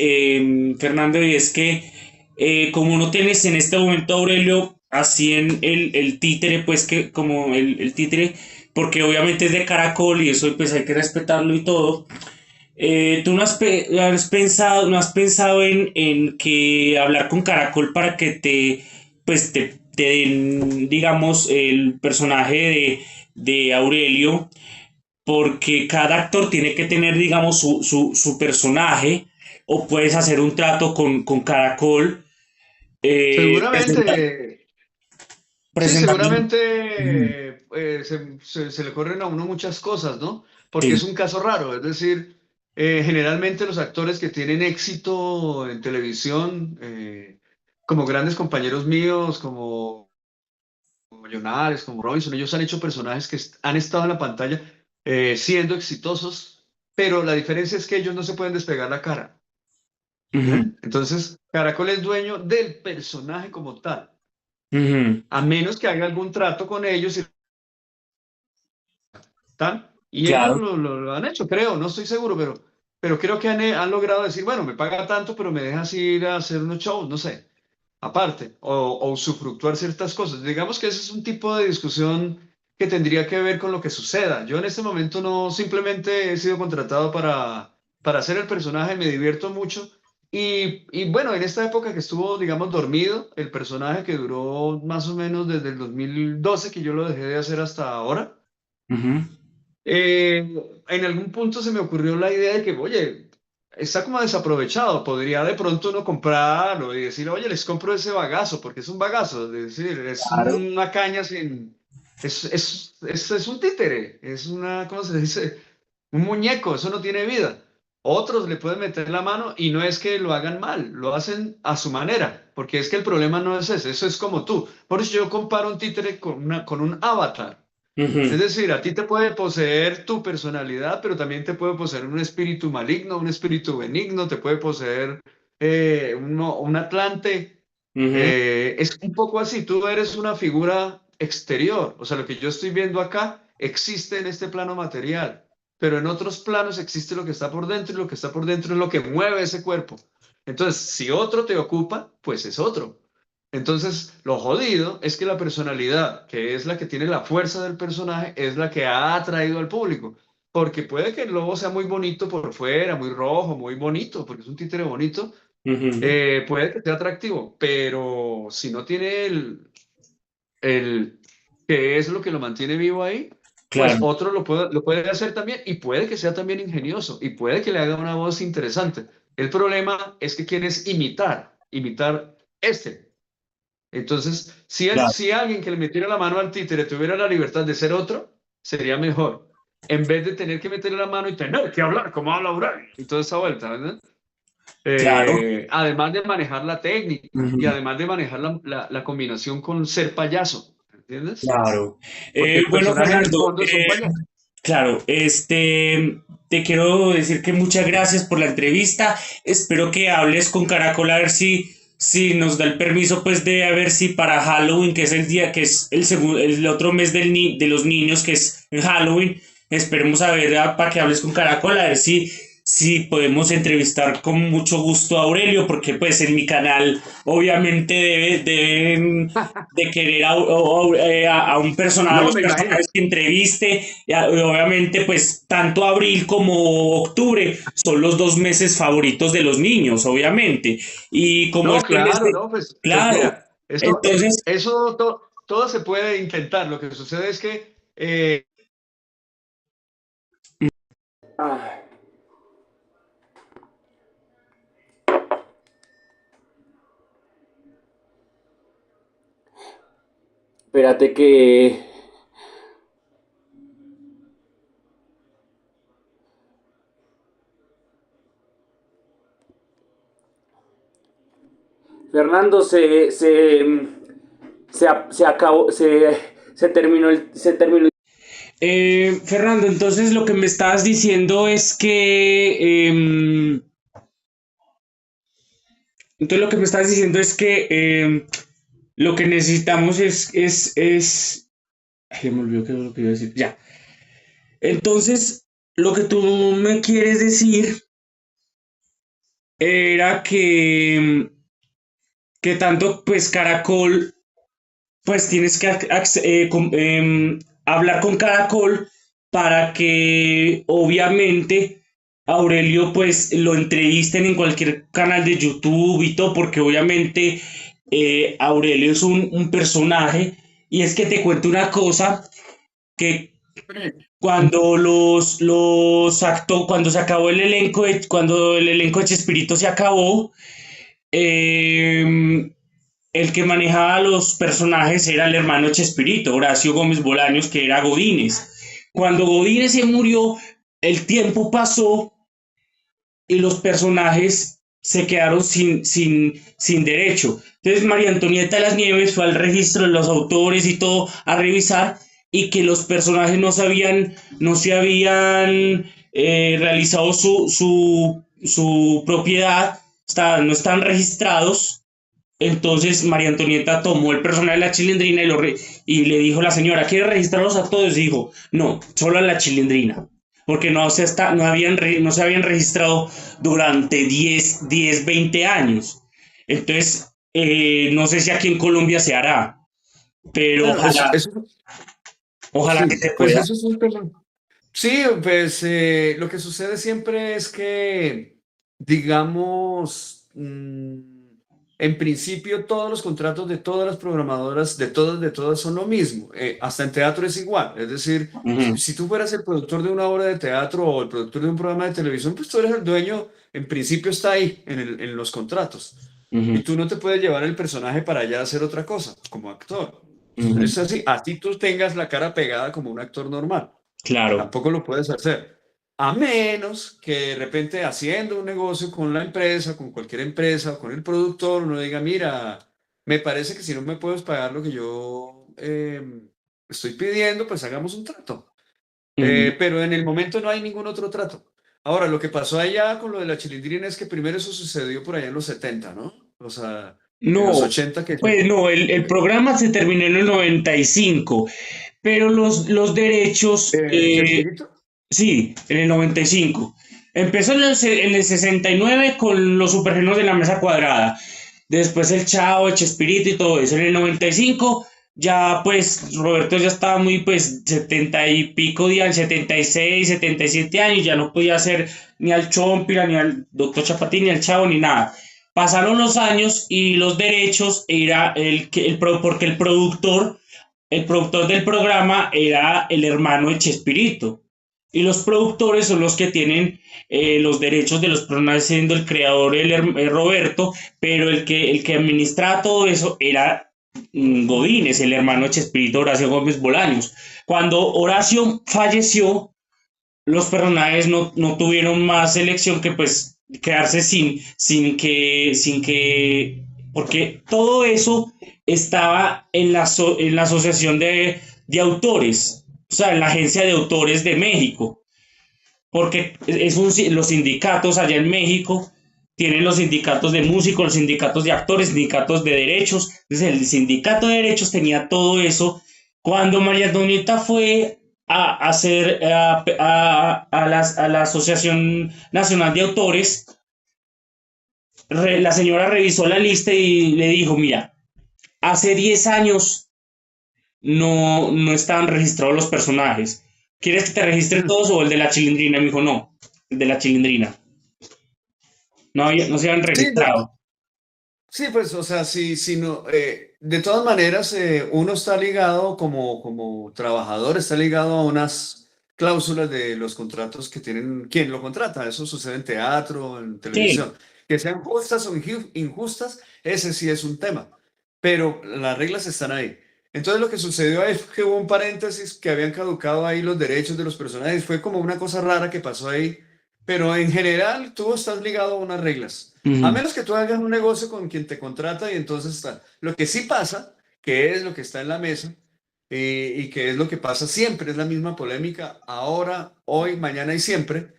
Fernando, y es que como no tienes en este momento, Aurelio, así en el títere, pues que como el títere, porque obviamente es de Caracol y eso pues hay que respetarlo y todo. ¿Tú no has pensado en que hablar con Caracol para que pues te den, digamos, el personaje de Aurelio? Porque cada actor tiene que tener, digamos, su personaje, o puedes hacer un trato con Caracol, Seguramente. Sí, presentando. Ujú. seguramente se le corren a uno muchas cosas, ¿no? Porque es Sí, un caso raro, es decir, generalmente los actores que tienen éxito en televisión, como grandes compañeros míos, como Llonares, como Robinson, ellos han hecho personajes que han estado en la pantalla siendo exitosos, pero la diferencia es que ellos no se pueden despegar la cara. ujú, Entonces, Caracol es dueño del personaje como tal, ujú, a menos que haga algún trato con ellos y tal. Y ellos claro. lo han hecho, creo, no estoy seguro, pero creo que han logrado decir, bueno, me paga tanto, pero me dejas ir a hacer unos shows, no sé, aparte, o usufructuar ciertas cosas. Digamos que ese es un tipo de discusión que tendría que ver con lo que suceda. Yo en este momento no simplemente he sido contratado para hacer el personaje, me divierto mucho. Y bueno, en esta época que estuvo, digamos, dormido, el personaje que duró más o menos desde el 2012 que yo lo dejé de hacer hasta ahora, Ujú, en algún punto se me ocurrió la idea de que, oye, está como desaprovechado, podría de pronto uno comprarlo y decir, oye, les compro ese bagazo, porque es un bagazo, es decir, es claro. una caña sin... es un títere, es una, ¿cómo se dice? Un muñeco, eso no tiene vida. Otros le pueden meter la mano y no es que lo hagan mal, lo hacen a su manera, porque es que el problema no es ese, eso es como tú. Por eso yo comparo un títere con un avatar. Es Ujú, decir, a ti te puede poseer tu personalidad, pero también te puede poseer un espíritu maligno, un espíritu benigno, te puede poseer un atlante. ujú, Es un poco así, tú eres una figura exterior, o sea, lo que yo estoy viendo acá existe en este plano material, pero en otros planos existe lo que está por dentro y lo que está por dentro es lo que mueve ese cuerpo. Entonces, si otro te ocupa, pues es otro. Entonces, lo jodido es que la personalidad, que es la que tiene la fuerza del personaje, es la que ha atraído al público. Porque puede que el lobo sea muy bonito por fuera, muy rojo, muy bonito, porque es un títere bonito, ujú, puede que sea atractivo, pero si no tiene el que es lo que lo mantiene vivo ahí, pues claro. otro lo puede hacer también y puede que sea también ingenioso y puede que le haga una voz interesante. El problema es que quieres imitar este. Entonces, Claro. si alguien que le metiera la mano al títere tuviera la libertad de ser otro, sería mejor. En vez de tener que meterle la mano y tener que hablar como habla Aurelio y toda esa vuelta, ¿verdad? Claro. Además de manejar la técnica y Ujú, además de manejar la combinación con ser payaso, ¿entiendes? claro. Porque el Bueno, personaje en el Fernando, fondo es un payaso. claro, te quiero decir que muchas gracias por la entrevista. Espero que hables con Caracol a ver si nos da el permiso, pues, de a ver si para Halloween, que es el día, que es el segundo, el otro mes de los niños, que es en Halloween, esperemos a ver para que hables con Caracol, a ver si podemos entrevistar con mucho gusto a Aurelio, porque pues en mi canal obviamente deben de querer a un personaje, a No, los me imagino. personajes que entreviste, y obviamente pues tanto abril como octubre son los 2 meses favoritos de los niños, obviamente, y como No, es el mes claro, de... no, pues Claro, mira, eso, entonces... todo se puede intentar. Lo que sucede es que ah, espérate que... Fernando, se acabó, se terminó. Fernando, entonces lo que me estabas diciendo es que, entonces lo que me estabas diciendo es que lo que necesitamos ay, ya me olvidó qué es lo que iba a decir, ya. Entonces, lo que tú me quieres decir era que tanto, pues, Caracol pues tienes que hablar con Caracol para que obviamente Aurelio pues lo entrevisten en cualquier canal de YouTube y todo, porque obviamente Aurelio es un personaje y es que te cuento una cosa que cuando se acabó cuando el elenco de Chespirito se acabó, eh, el que manejaba los personajes era el hermano de Chespirito, Horacio Gómez Bolaños, que era Godínez. Cuando Godínez se murió, el tiempo pasó y los personajes se quedaron sin derecho. Entonces María Antonieta de las Nieves fue al registro de los autores y todo a revisar y que los personajes no se habían realizado su propiedad, no están registrados. Entonces María Antonieta tomó el personaje de la Chilindrina y le dijo a la señora, ¿quiere registrar los actores? Y dijo, no, solo a la Chilindrina, porque no se habían registrado durante 20 años. Entonces, no sé si aquí en Colombia se hará, pero bueno, ojalá que sí, se pues pueda. eso es un tema. Sí, pues lo que sucede siempre es que, digamos, en principio todos los contratos de todas las programadoras, de todas son lo mismo. Hasta en teatro es igual. Es decir, Ujú, si tú fueras el productor de una obra de teatro o el productor de un programa de televisión, pues tú eres el dueño, en principio está ahí en los contratos. Y ujú, tú no te puedes llevar el personaje para allá a hacer otra cosa, como actor. ujú. Es así, así tú tengas la cara pegada como un actor normal. Claro. Tampoco lo puedes hacer. A menos que de repente haciendo un negocio con la empresa, con cualquier empresa, con el productor, uno diga, mira, me parece que si no me puedes pagar lo que yo estoy pidiendo, pues hagamos un trato. Ujú. Pero en el momento no hay ningún otro trato. Ahora, lo que pasó allá con lo de la Chilindrina es que primero eso sucedió por allá en los 70, ¿no? O sea, en los No, 80 que... pues no, el programa se terminó en el 95, pero los derechos, ¿Chespirito? sí, en el 95. Empezó en el 69 con los supergenos de la mesa cuadrada. Después el Chavo, el Chespirito y todo eso. En el 95 ya pues Roberto ya estaba muy pues 70 y pico días, 76, 77 años, ya no podía hacer ni al Chompira, ni al Doctor Chapatín, ni al Chavo, ni nada. Pasaron los años y los derechos era porque el productor del programa era el hermano de Chespirito. Y los productores son los que tienen los derechos de los personajes, siendo el creador Roberto, pero el que administraba todo eso era Godínez, el hermano de Chespirito, Horacio Gómez Bolaños. Cuando Horacio falleció, los personajes no tuvieron más elección que pues quedarse porque todo eso estaba en la asociación de autores, o sea, en la agencia de autores de México, porque los sindicatos allá en México tienen los sindicatos de músicos, los sindicatos de actores, sindicatos de derechos, entonces el sindicato de derechos tenía todo eso. Cuando María Antonieta fue a hacer a la Asociación Nacional de Autores. La señora revisó la lista y le dijo, mira, hace 10 años no estaban registrados los personajes. ¿Quieres que te registre todos o el de la Chilindrina? Me dijo, no, el de la Chilindrina. No se habían Sí, registrado. sí, pues, o sea, sí, no, de todas maneras, uno está ligado como trabajador, está ligado a unas cláusulas de los contratos que tienen quien lo contrata. Eso sucede en teatro, en Sí, televisión. Que sean justas o injustas, ese sí es un tema. Pero las reglas están ahí. Entonces, lo que sucedió ahí fue que hubo un paréntesis que habían caducado ahí los derechos de los personajes. Fue como una cosa rara que pasó ahí. Pero en general, tú estás ligado a unas reglas. A ujú, menos que tú hagas un negocio con quien te contrata y entonces está. Lo que sí pasa, que es lo que está en la mesa y que es lo que pasa siempre, es la misma polémica ahora, hoy, mañana y siempre,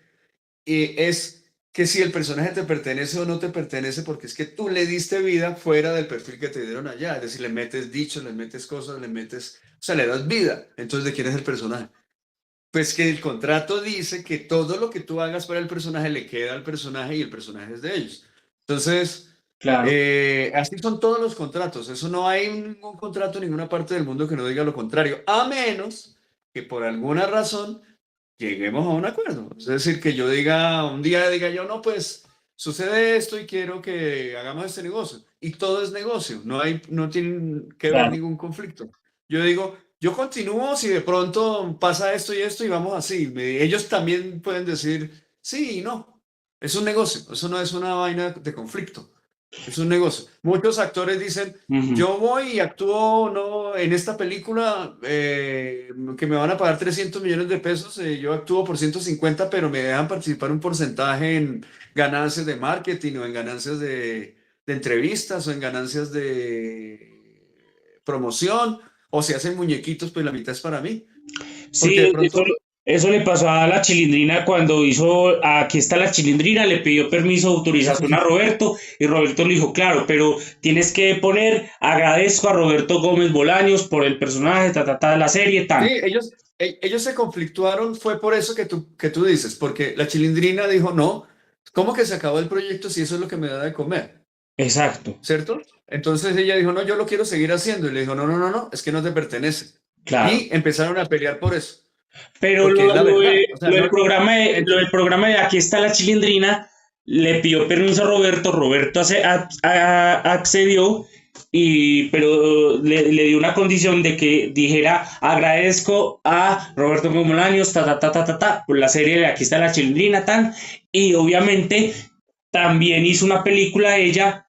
es que si el personaje te pertenece o no te pertenece, porque es que tú le diste vida fuera del perfil que te dieron allá. Es decir, le metes dichos, le metes cosas, o sea, le das vida. Entonces, ¿de quién es el personaje? Pues que el contrato dice que todo lo que tú hagas para el personaje le queda al personaje y el personaje es de ellos. Entonces, claro, así son todos los contratos. Eso no hay ningún contrato en ninguna parte del mundo que no diga lo contrario, a menos que por alguna razón lleguemos a un acuerdo. Es decir, que yo diga, un día diga yo, no, pues sucede esto y quiero que hagamos este negocio. Y todo es negocio, no tiene que ver claro. ningún conflicto. Yo digo, yo continúo si de pronto pasa esto y vamos así. Ellos también pueden decir sí y no. Es un negocio, eso no es una vaina de conflicto. Es un negocio. Muchos actores dicen, Ujú. yo voy y actúo no, en esta película que me van a pagar 300 millones de pesos, yo actúo por 150, pero me dejan participar un porcentaje en ganancias de marketing o en ganancias de entrevistas o en ganancias de promoción, o si hacen muñequitos, pues la mitad es para mí. Porque de Sí, pronto, eso le pasó a la Chilindrina cuando hizo Aquí está la Chilindrina, le pidió permiso, autorización a Roberto y Roberto le dijo, claro, pero tienes que poner, agradezco a Roberto Gómez Bolaños por el personaje, de la serie, sí, tan. ellos se conflictuaron, fue por eso que tú dices, porque la Chilindrina dijo, no, ¿cómo que se acabó el proyecto si eso es lo que me da de comer? Exacto, ¿Cierto? Entonces ella dijo, no, yo lo quiero seguir haciendo. Y le dijo, no, no, no, no, es que no te pertenece. claro. Y empezaron a pelear por eso, Pero porque es la verdad. O sea, lo no, lo entonces, del programa de Aquí está la Chilindrina, le pidió permiso a Roberto, accedió, pero le dio una condición de que dijera agradezco a Roberto Gómez por la serie de Aquí está la Chilindrina, tan, y obviamente también hizo una película ella,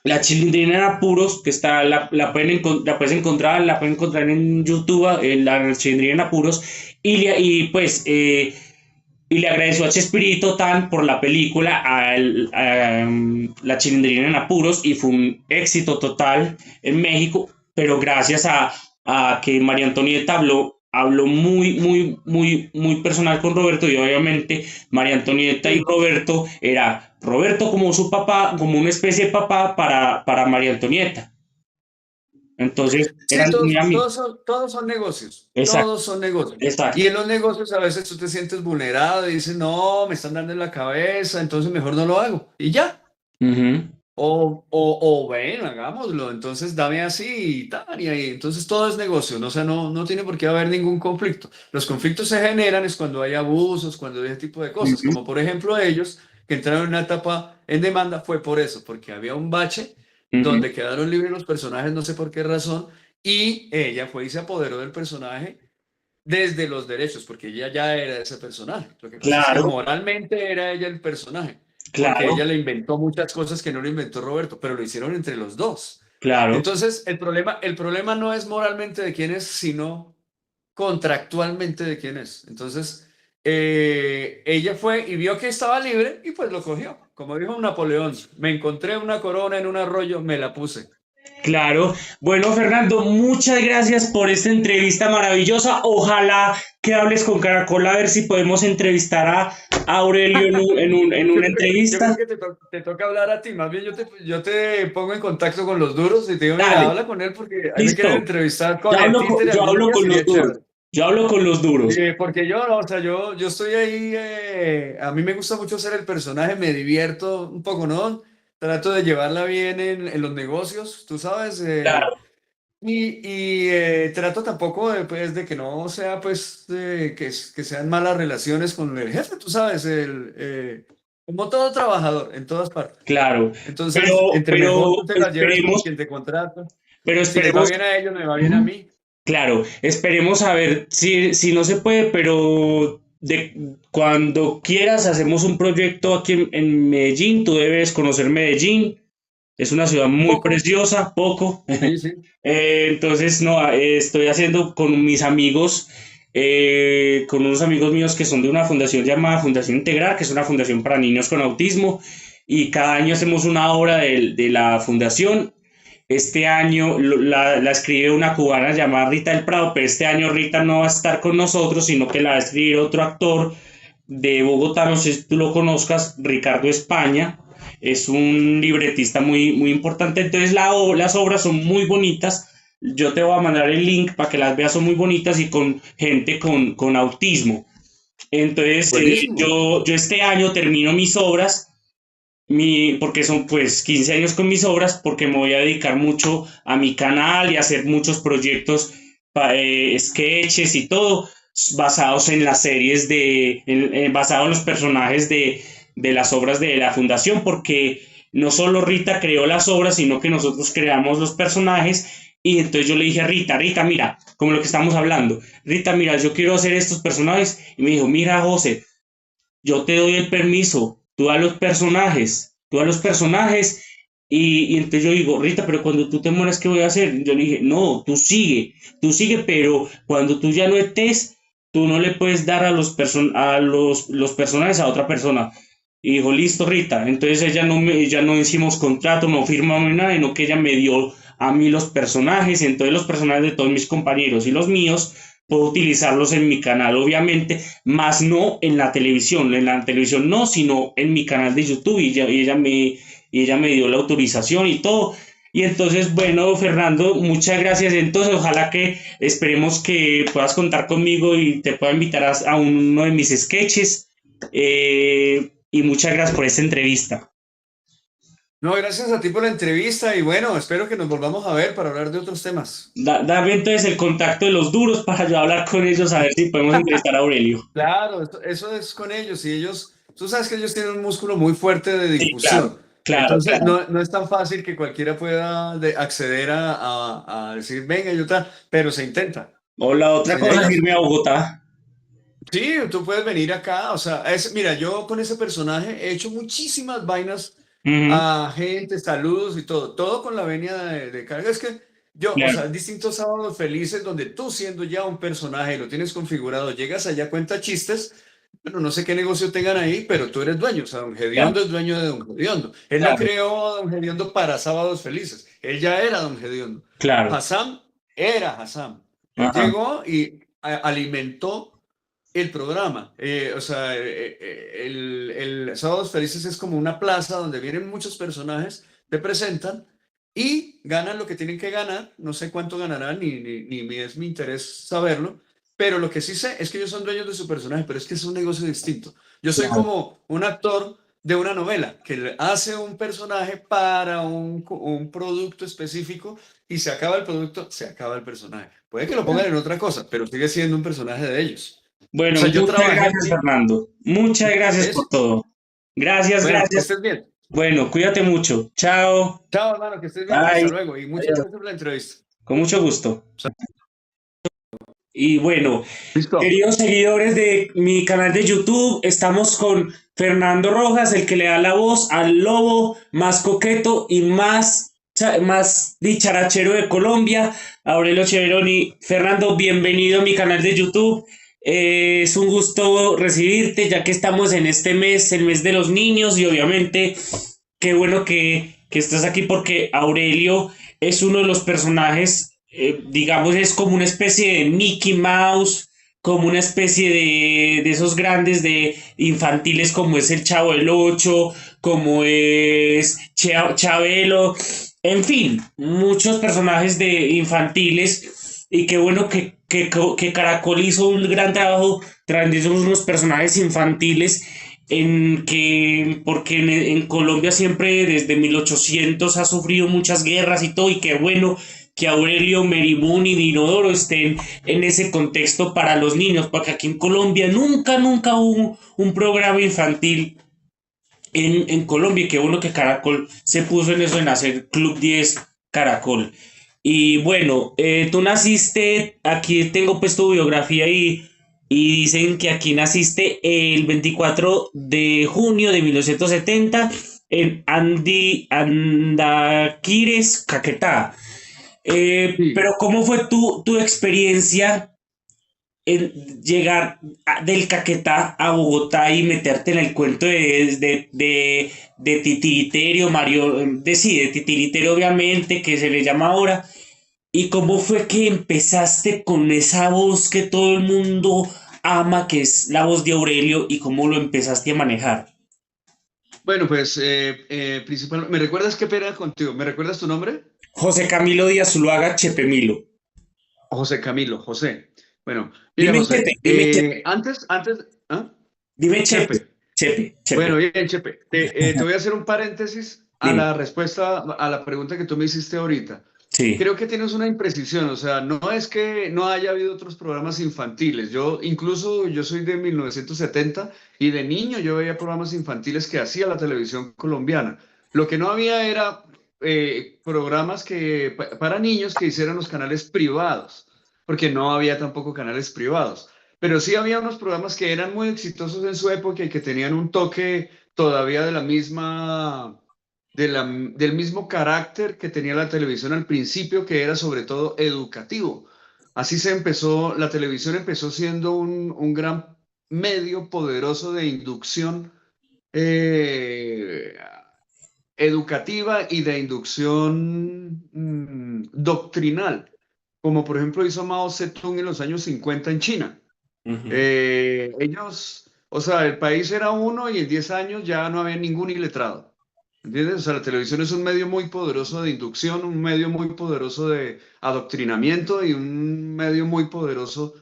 la Chilindrina en Apuros, que está, la pueden encontrar en YouTube, la Chilindrina en Apuros, y le agradeció a Chespirito Tan por la película, La Chilindrina en Apuros, y fue un éxito total en México, pero gracias a que María Antonieta habló muy personal con Roberto, y obviamente María Antonieta y sí, Roberto era Roberto como su papá, como una especie de papá para María Antonieta. Entonces sí, eran muy amigos. todos son negocios, Exacto, todos son negocios. Y exacto. en los negocios a veces tú te sientes vulnerado y dices, no, me están dando en la cabeza, entonces mejor no lo hago. Y ya. Ujú. O ven, hagámoslo, entonces dame así y tal, y ahí. Entonces todo es negocio, ¿no? O sea, no tiene por qué haber ningún conflicto. Los conflictos se generan es cuando hay abusos, cuando hay ese tipo de cosas, Ujú. como por ejemplo ellos que entraron en una etapa en demanda fue por eso, porque había un bache Ujú. donde quedaron libres los personajes, no sé por qué razón, y ella fue y se apoderó del personaje desde los derechos, porque ella ya era ese personaje. Lo que pasa es que Claro, moralmente era ella el personaje, porque claro, ella le inventó muchas cosas que no le inventó Roberto, pero lo hicieron entre los dos. claro. Entonces, el problema no es moralmente de quién es, sino contractualmente de quién es. Entonces, ella fue y vio que estaba libre y pues lo cogió. Como dijo Napoleón, me encontré una corona en un arroyo, me la puse. Claro. Bueno, Fernando, muchas gracias por esta entrevista maravillosa. Ojalá que hables con Caracol a ver si podemos entrevistar a Aurelio en Yo una creo que, yo creo entrevista. que te toca hablar a ti. Más bien yo te pongo en contacto con los duros y te digo, mira, Dale, habla con él porque a mí me quieren listo. entrevistar con el títere Yo algún hablo día, con los sería duros. chévere. Yo hablo con los duros. Porque yo, no, o sea, yo estoy ahí, a mí me gusta mucho ser el personaje, me divierto un poco, ¿no? Trato de llevarla bien en los negocios, tú sabes, Claro, trato tampoco de, pues, de que no sea, pues, que sean malas relaciones con el jefe, tú sabes, como todo trabajador, en todas partes. claro. Entonces, entre mejor tú te la lleves con Esperemos, quien te contrata, pero si les va esperemos. bien a ellos, me va bien a Ujú. mí. Claro, esperemos a ver si no se puede, pero cuando quieras hacemos un proyecto aquí en Medellín. Tú debes conocer Medellín. Es una ciudad Un muy poco, preciosa, poco. sí, sí. Entonces, no, estoy haciendo con mis amigos, con unos amigos míos que son de una fundación llamada Fundación Integral, que es una fundación para niños con autismo, y cada año hacemos una obra de la fundación. Este año la escribe una cubana llamada Rita del Prado, pero este año Rita no va a estar con nosotros, sino que la va a escribir otro actor de Bogotá, no sé si tú lo conozcas, Ricardo España. Es un libretista muy importante. Entonces las obras son muy bonitas. Yo te voy a mandar el link para que las veas, son muy bonitas y con gente con autismo. Entonces, Buenísimo. yo este año termino mis obras, porque son pues 15 años con mis obras, porque me voy a dedicar mucho a mi canal y a hacer muchos proyectos, sketches y todo, basados en las series basados en los personajes de las obras de la fundación, porque no solo Rita creó las obras, sino que nosotros creamos los personajes. Y entonces yo le dije a Rita, Rita, mira, como lo que estamos hablando, Rita, mira, yo quiero hacer estos personajes. Y me dijo, mira, José, yo te doy el permiso, tú a los personajes, y entonces yo digo, Rita, pero cuando tú te mueras, ¿qué voy a hacer? Yo le dije, no, tú sigue, pero cuando tú ya no estés, tú no le puedes dar los personajes a otra persona. Y dijo, listo, Rita. Entonces ya no hicimos contrato, no firmamos nada, sino que ella me dio a mí los personajes, y entonces los personajes de todos mis compañeros y los míos puedo utilizarlos en mi canal, obviamente, más no en la televisión no, sino en mi canal de YouTube, y ella me dio la autorización y todo. Y entonces, bueno, Fernando, muchas gracias. Entonces, ojalá que esperemos que puedas contar conmigo y te pueda invitar a uno de mis sketches. Y muchas gracias por esta entrevista. No, gracias a ti por la entrevista y bueno, espero que nos volvamos a ver para hablar de otros temas. Dame entonces el contacto de los duros para yo hablar con ellos a ver si podemos entrevistar a Aurelio. Claro, eso es con ellos y ellos, tú sabes que ellos tienen un músculo muy fuerte de Sí, claro, difusión. claro, Entonces, claro. no es tan fácil que cualquiera pueda acceder a decir, venga, yo tal, pero se intenta. O la otra Se cosa es llega. irme a Bogotá. Sí, tú puedes venir acá, o sea, mira, yo con ese personaje he hecho muchísimas vainas Ujú, a gente, saludos y todo con la venia de carga. Es que yo, o claro, sea, distintos sábados felices donde tú siendo ya un personaje, lo tienes configurado, llegas allá, cuenta chistes, bueno, no sé qué negocio tengan ahí, pero tú eres dueño, o sea, Don claro, Gediondo es dueño de Don Gediondo. Él no claro, creó a Don Gediondo para sábados felices, él ya era Don Gediondo. claro. Hassam era Hassam. Él Ajá. llegó y alimentó el programa. O sea, el Sábados Felices es como una plaza donde vienen muchos personajes, te presentan y ganan lo que tienen que ganar. No sé cuánto ganarán, ni es mi interés saberlo, pero lo que sí sé es que ellos son dueños de su personaje, pero es que es un negocio distinto. Yo soy Claro. como un actor de una novela que hace un personaje para un producto específico y se acaba el producto, se acaba el personaje. Puede que lo pongan en otra cosa, pero sigue siendo un personaje de ellos. O Bueno, sea, yo muchas trabajé gracias, así. Fernando. Muchas gracias por ¿Ves? todo. Gracias, Bueno, que gracias. estés bien. Bueno, cuídate mucho. Chao. Chao, hermano, que estés bien. Hasta Bye. luego. Y muchas Adiós. gracias por la entrevista. Con mucho gusto. Y bueno, Listo. queridos seguidores de mi canal de YouTube, estamos con Fernando Rojas, el que le da la voz al lobo más coqueto y más dicharachero de Colombia, Aurelio Cheveroni. Fernando, bienvenido a mi canal de YouTube. Es un gusto recibirte, ya que estamos en este mes, el mes de los niños, y obviamente qué bueno que estás aquí, porque Aurelio es uno de los personajes, digamos, es como una especie de Mickey Mouse, como una especie de esos grandes de infantiles, como es el Chavo del Ocho, como es Chabelo, en fin, muchos personajes de infantiles. Y qué bueno que Caracol hizo un gran trabajo trayendo unos personajes infantiles porque en Colombia siempre desde 1800 ha sufrido muchas guerras y todo, y qué bueno que Aurelio, Meribún y Dinodoro estén en ese contexto para los niños, porque aquí en Colombia nunca hubo un programa infantil en Colombia, y qué bueno que Caracol se puso en eso, en hacer Club 10 Caracol. Y bueno, tú naciste, aquí tengo pues tu biografía y dicen que aquí naciste el 24 de junio de 1970 en Andaquires, Caquetá. Sí. Pero ¿cómo fue tu experiencia en llegar del Caquetá a Bogotá y meterte en el cuento de Titiriterio, Mario, sí, de Titiriterio obviamente, que se le llama ahora? ¿Y cómo fue que empezaste con esa voz que todo el mundo ama, que es la voz de Aurelio, y cómo lo empezaste a manejar? Bueno, pues principalmente, ¿me recuerdas qué pena contigo? ¿Me recuerdas tu nombre? José Camilo Díaz Zuluaga Chepemilo. José Camilo, José. Bueno, mira, Dime Chepe, José, dime Chepe, ¿ah? dime Chepe, Chepe. Chepe, Bueno, Chepe. bien, Chepe. Te voy a hacer un paréntesis a Dime. la respuesta a la pregunta que tú me hiciste ahorita. Sí. Creo que tienes una imprecisión, o sea, no es que no haya habido otros programas infantiles. Yo soy de 1970 y de niño yo veía programas infantiles que hacía la televisión colombiana. Lo que no había era programas para niños que hicieran los canales privados, porque no había tampoco canales privados. Pero sí había unos programas que eran muy exitosos en su época y que tenían un toque todavía de la misma del mismo carácter que tenía la televisión al principio, que era sobre todo educativo. Así se empezó, la televisión empezó siendo un gran medio poderoso de inducción eh, educativa y de inducción doctrinal, como por ejemplo hizo Mao Zedong en los años 50 en China. Ujú. Ellos, o sea, el país era uno y en 10 años ya no había ningún iletrado. ¿Entiendes? O sea, la televisión es un medio muy poderoso de inducción, un medio muy poderoso de adoctrinamiento y un medio muy poderoso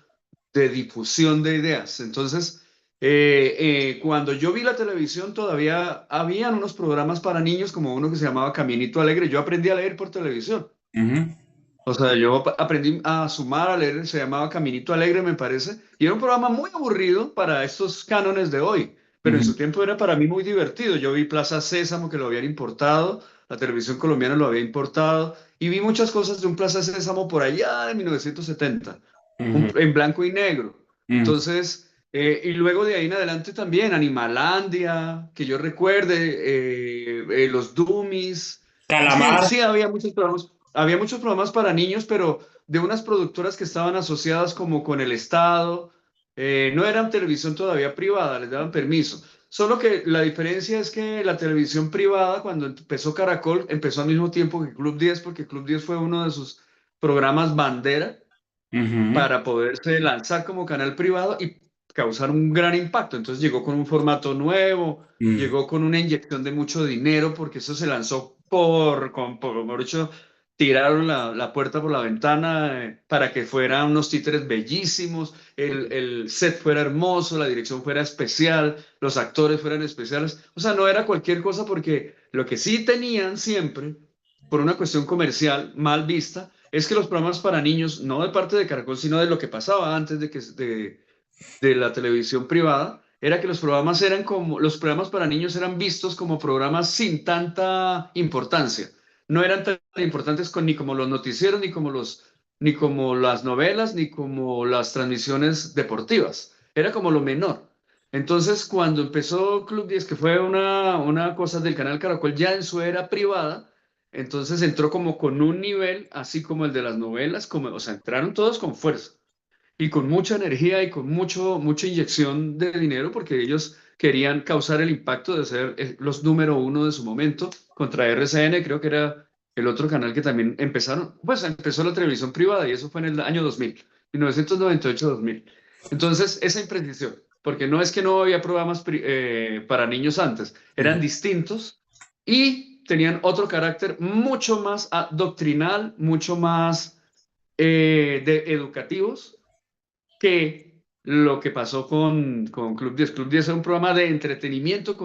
de difusión de ideas. Entonces, cuando yo vi la televisión todavía habían unos programas para niños como uno que se llamaba Caminito Alegre. Yo aprendí a leer por televisión. Ujú. O sea, yo aprendí a sumar, a leer, se llamaba Caminito Alegre, me parece, y era un programa muy aburrido para estos cánones de hoy, pero en Ujú. su tiempo era para mí muy divertido. Yo vi Plaza Sésamo que lo habían importado, la televisión colombiana lo había importado, y vi muchas cosas de un Plaza Sésamo por allá de 1970, Ujú. en blanco y negro. Ujú. Entonces, y luego de ahí en adelante también, Animalandia, que yo recuerde, los Dummies. Sí, Calamar. sí, había muchos programas para niños, pero de unas productoras que estaban asociadas como con el Estado. No eran televisión todavía privada, les daban permiso. Solo que la diferencia es que la televisión privada, cuando empezó Caracol, empezó al mismo tiempo que Club 10, porque Club 10 fue uno de sus programas bandera Ujú. para poderse lanzar como canal privado y causar un gran impacto. Entonces llegó con un formato nuevo, Mm. llegó con una inyección de mucho dinero, porque eso se lanzó mejor dicho, tiraron la puerta por la ventana para que fueran unos títeres bellísimos, el set fuera hermoso, la dirección fuera especial, los actores fueran especiales. O sea, no era cualquier cosa, porque lo que sí tenían siempre, por una cuestión comercial mal vista, es que los programas para niños, no de parte de Caracol, sino de lo que pasaba antes de la televisión privada, era que los programas para niños eran vistos como programas sin tanta importancia. No eran tan importantes ni como los noticieros, ni como las novelas, ni como las transmisiones deportivas. Era como lo menor. Entonces, cuando empezó Club 10, que fue una cosa del canal Caracol ya en su era privada, entonces entró como con un nivel así como el de las novelas, o sea, entraron todos con fuerza y con mucha energía y con mucha inyección de dinero, porque ellos querían causar el impacto de ser los número uno de su momento contra RCN. Creo que era el otro canal que también pues empezó la televisión privada, y eso fue en el año 2000, 1998-2000. Entonces, esa imprecisión, porque no es que no había programas para niños antes, eran Ujú. distintos y tenían otro carácter mucho más doctrinal, mucho más de educativos, que lo que pasó con Club 10. Club 10 es un programa de entretenimiento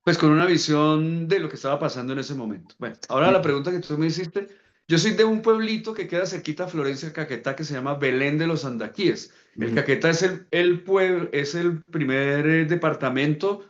pues con una visión de lo que estaba pasando en ese momento. Bueno, ahora la pregunta que tú me hiciste, yo soy de un pueblito que queda cerquita a Florencia, Caquetá, que se llama Belén de los Andaquíes. El Caquetá es el pueblo, es el primer departamento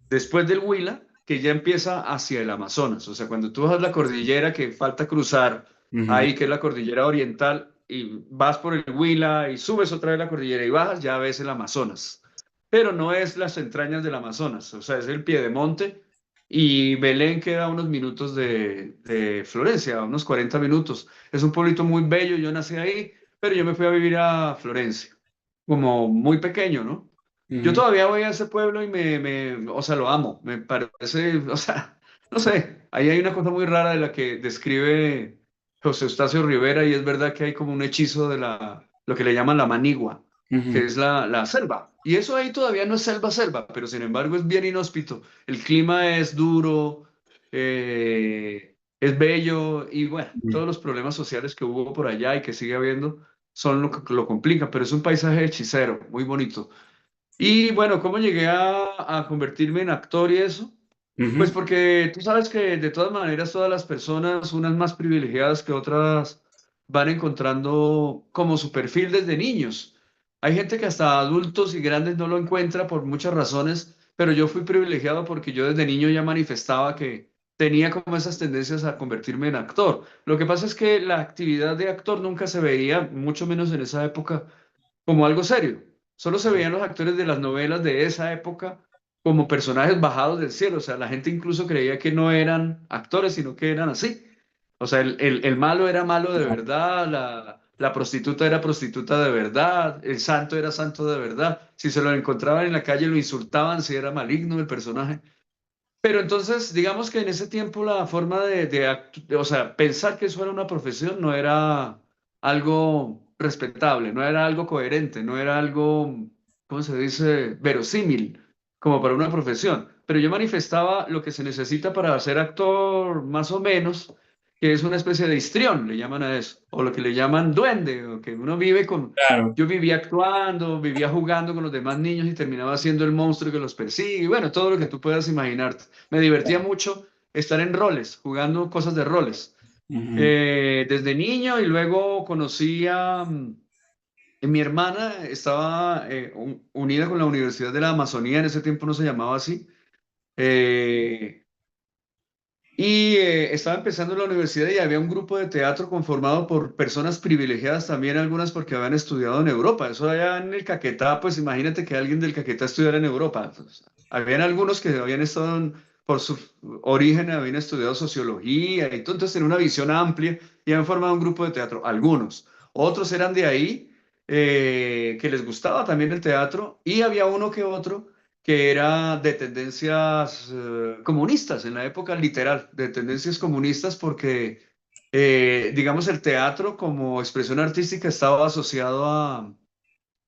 después del Huila que ya empieza hacia el Amazonas. O sea, cuando tú vas a la cordillera que falta cruzar ahí, que es la cordillera oriental, y vas por el Huila y subes otra vez la cordillera y bajas, ya ves el Amazonas. Pero no es las entrañas del Amazonas, o sea, es el piedemonte. Y Belén queda a unos minutos de Florencia, a unos 40 minutos. Es un pueblito muy bello, yo nací ahí, pero yo me fui a vivir a Florencia, como muy pequeño, ¿no? Yo todavía voy a ese pueblo y o sea, lo amo, me parece, o sea, no sé, ahí hay una cosa muy rara de la que describe José Eustacio Rivera y es verdad que hay como un hechizo de lo que le llaman la manigua, que es la selva. Y eso ahí todavía no es selva, pero sin embargo es bien inhóspito. El clima es duro, es bello y bueno, todos los problemas sociales que hubo por allá y que sigue habiendo son lo que lo complican, pero es un paisaje hechicero, muy bonito. Y bueno, ¿cómo llegué a convertirme en actor y eso? Pues porque tú sabes que de todas maneras todas las personas, unas más privilegiadas que otras, van encontrando como su perfil desde niños. Hay gente que hasta adultos y grandes no lo encuentra por muchas razones, pero yo fui privilegiado porque yo desde niño ya manifestaba que tenía como esas tendencias a convertirme en actor. Lo que pasa es que la actividad de actor nunca se veía, mucho menos en esa época, como algo serio. Solo se veían los actores de las novelas de esa época como personajes bajados del cielo. O sea, la gente incluso creía que no eran actores, sino que eran así. O sea, el malo era malo de verdad, la prostituta era prostituta de verdad, el santo era santo de verdad. Si se lo encontraban en la calle lo insultaban si era maligno el personaje. Pero entonces, digamos que en ese tiempo la forma o sea, pensar que eso era una profesión no era algo respetable, no era algo coherente, no era algo, ¿cómo se dice?, verosímil, como para una profesión. Pero yo manifestaba lo que se necesita para ser actor, más o menos, que es una especie de histrión, le llaman a eso, o lo que le llaman duende, o que uno vive con... Claro. Yo vivía actuando, vivía jugando con los demás niños y terminaba siendo el monstruo que los persigue, y bueno, todo lo que tú puedas imaginarte. Me divertía mucho estar en roles, jugando cosas de roles. Desde niño y luego conocí a mi hermana, estaba unida con la Universidad de la Amazonía, en ese tiempo no se llamaba así, eh, y estaba empezando en la universidad y había un grupo de teatro conformado por personas privilegiadas también, algunas porque habían estudiado en Europa. Eso allá en el Caquetá, pues imagínate que alguien del Caquetá estudiara en Europa. Pues, habían algunos que habían estado, por su origen, habían estudiado sociología y todo, entonces tenían una visión amplia y habían formado un grupo de teatro. Algunos. Otros eran de ahí, que les gustaba también el teatro y había uno que otro que era de tendencias comunistas en la época literal, de tendencias comunistas porque, digamos, el teatro como expresión artística estaba asociado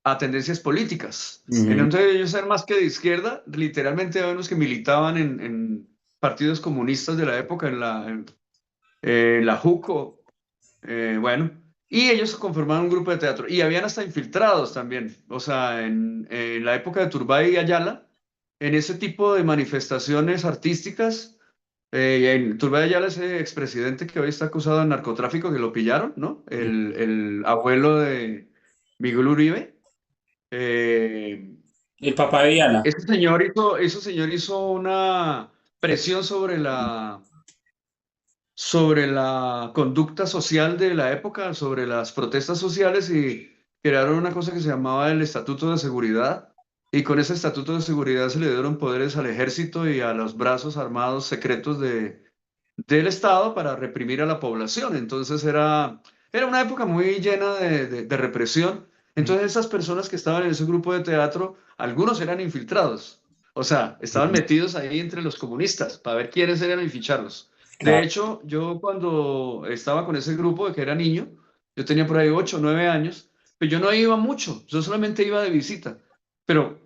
a tendencias políticas. Entonces ellos eran más que de izquierda, literalmente había unos que militaban en partidos comunistas de la época, en la JUCO, bueno, y ellos conformaban un grupo de teatro y habían hasta infiltrados también, o sea, en la época de Turbay y Ayala, en ese tipo de manifestaciones artísticas, en Turbay Ayala, ese expresidente que hoy está acusado de narcotráfico, que lo pillaron, ¿no? El abuelo de Miguel Uribe. El papá de Diana. Ese señor hizo una presión sobre la conducta social de la época, sobre las protestas sociales y crearon una cosa que se llamaba el Estatuto de Seguridad. Y con ese Estatuto de Seguridad se le dieron poderes al ejército y a los brazos armados secretos del Estado para reprimir a la población. Entonces era una época muy llena de represión. Entonces esas personas que estaban en ese grupo de teatro, algunos eran infiltrados. O sea, estaban metidos ahí entre los comunistas para ver quiénes eran y ficharlos. De Claro. hecho, yo cuando estaba con ese grupo de que era niño, yo tenía por ahí 8 o 9 años, pero yo no iba mucho, yo solamente iba de visita, pero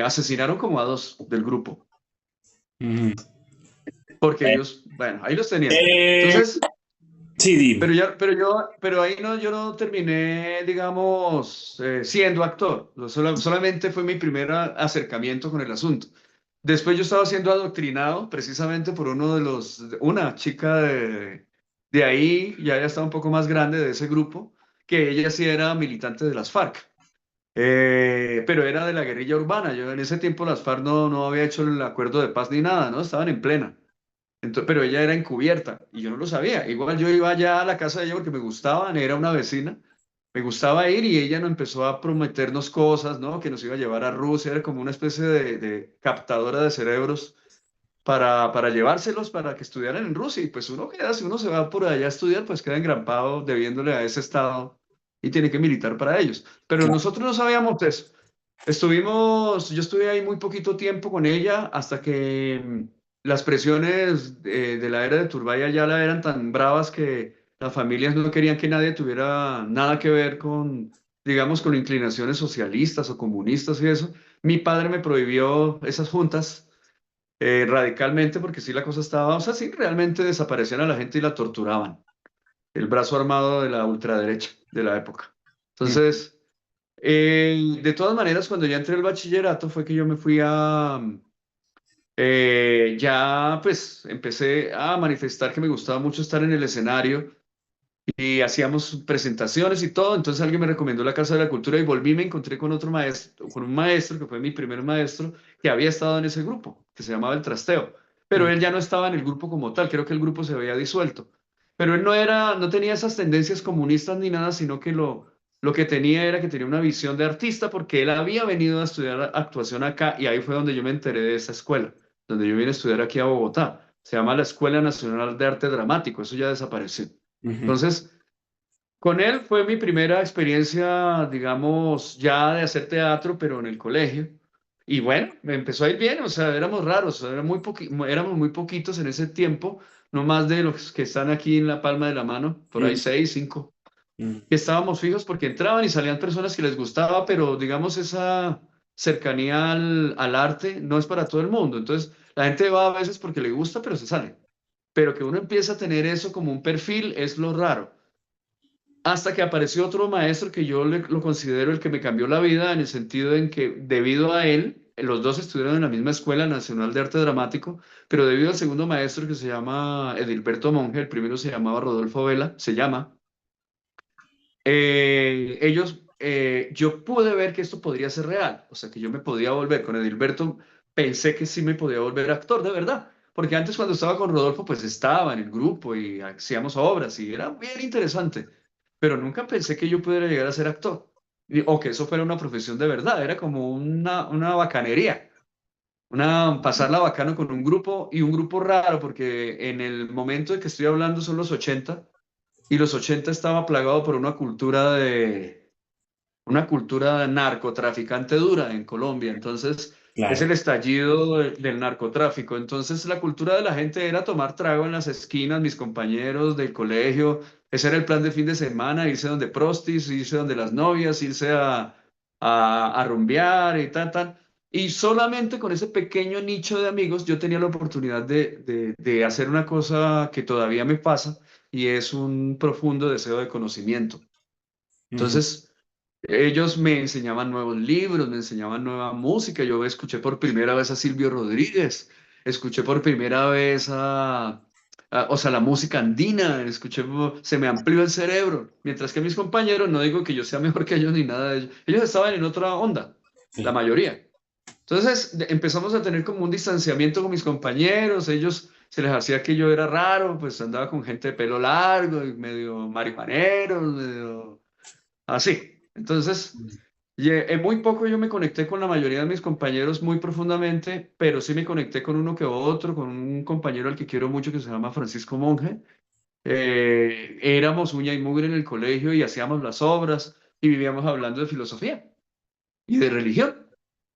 asesinaron como a 2 del grupo, Ujú. porque ellos, bueno, ahí los tenían. Eh, Entonces, Sí, dime. Pero ahí no, yo no terminé, digamos, siendo actor. Solamente fue mi primer acercamiento con el asunto. Después yo estaba siendo adoctrinado precisamente por una chica de ahí, ya ella estaba un poco más grande de ese grupo, que ella sí era militante de las FARC. Pero era de la guerrilla urbana. Yo en ese tiempo las FARC no había hecho el acuerdo de paz ni nada, ¿no? Estaban en plena. Pero ella era encubierta y yo no lo sabía. Igual yo iba allá a la casa de ella porque me gustaban, era una vecina, me gustaba ir y ella nos empezó a prometernos cosas, ¿no? Que nos iba a llevar a Rusia, era como una especie de captadora de cerebros para llevárselos para que estudiaran en Rusia. Y pues uno queda, si uno se va por allá a estudiar, pues queda engrampado debiéndole a ese estado y tiene que militar para ellos. Pero Claro. nosotros no sabíamos eso. Yo estuve ahí muy poquito tiempo con ella hasta que las presiones de la era de Turbay Ayala eran tan bravas que las familias no querían que nadie tuviera nada que ver con, digamos, con inclinaciones socialistas o comunistas y eso. Mi padre me prohibió esas juntas radicalmente porque sí la cosa estaba, o sea, sí realmente desaparecían a la gente y la torturaban. El brazo armado de la ultraderecha de la época. Mm. Entonces... de todas maneras, cuando ya entré al bachillerato fue que yo me fui ya pues empecé a manifestar que me gustaba mucho estar en el escenario y hacíamos presentaciones y todo, entonces alguien me recomendó la Casa de la Cultura y volví, me encontré con otro maestro, con un maestro que fue mi primer maestro, que había estado en ese grupo, que se llamaba El Trasteo, pero Mm. él ya no estaba en el grupo como tal, creo que el grupo se había disuelto, pero él no tenía esas tendencias comunistas ni nada, sino que lo que tenía era que tenía una visión de artista porque él había venido a estudiar actuación acá y ahí fue donde yo me enteré de esa escuela, donde yo vine a estudiar aquí a Bogotá. Se llama la Escuela Nacional de Arte Dramático, eso ya desapareció. Ujú. Entonces, con él fue mi primera experiencia, digamos, ya de hacer teatro, pero en el colegio. Y bueno, me empezó a ir bien, o sea, éramos raros, éramos muy poquitos en ese tiempo, no más de los que están aquí en la palma de la mano, por ahí Mm. seis, cinco, Mm. que estábamos fijos porque entraban y salían personas que les gustaba, pero digamos esa cercanía al arte no es para todo el mundo. Entonces, la gente va a veces porque le gusta, pero se sale. Pero que uno empieza a tener eso como un perfil es lo raro. Hasta que apareció otro maestro que lo considero el que me cambió la vida en el sentido en que debido a él, los dos estudiaron en la misma Escuela Nacional de Arte Dramático, pero debido al segundo maestro que se llama Edilberto Monge, el primero se llamaba Rodolfo Vela, se llama, yo pude ver que esto podría ser real, o sea, que yo me podía volver con Edilberto, pensé que sí me podía volver actor, de verdad, porque antes cuando estaba con Rodolfo, pues estaba en el grupo y hacíamos obras y era bien interesante, pero nunca pensé que yo pudiera llegar a ser actor, o que eso fuera una profesión de verdad, era como una bacanería. Pasarla bacano con un grupo y un grupo raro, porque en el momento de que estoy hablando son los 80 y los 80 estaba plagado por una cultura narcotraficante dura en Colombia. Entonces, es el Claro. estallido del narcotráfico. Entonces, la cultura de la gente era tomar trago en las esquinas, mis compañeros del colegio. Ese era el plan de fin de semana, irse donde prostis, irse donde las novias, irse a rumbear y tal, tal. Y solamente con ese pequeño nicho de amigos yo tenía la oportunidad de hacer una cosa que todavía me pasa y es un profundo deseo de conocimiento. Ujú. Entonces, ellos me enseñaban nuevos libros, me enseñaban nueva música. Yo escuché por primera vez a Silvio Rodríguez, escuché por primera vez o sea, la música andina, se me amplió el cerebro. Mientras que mis compañeros, no digo que yo sea mejor que ellos ni nada de ellos, ellos estaban en otra onda, la Sí. mayoría. Entonces empezamos a tener como un distanciamiento con mis compañeros, ellos se les hacía que yo era raro, pues andaba con gente de pelo largo y medio marihuaneros, medio así. Entonces, en muy poco yo me conecté con la mayoría de mis compañeros muy profundamente, pero sí me conecté con uno que otro, con un compañero al que quiero mucho que se llama Francisco Monge. Éramos uña y mugre en el colegio y hacíamos las obras y vivíamos hablando de filosofía y de religión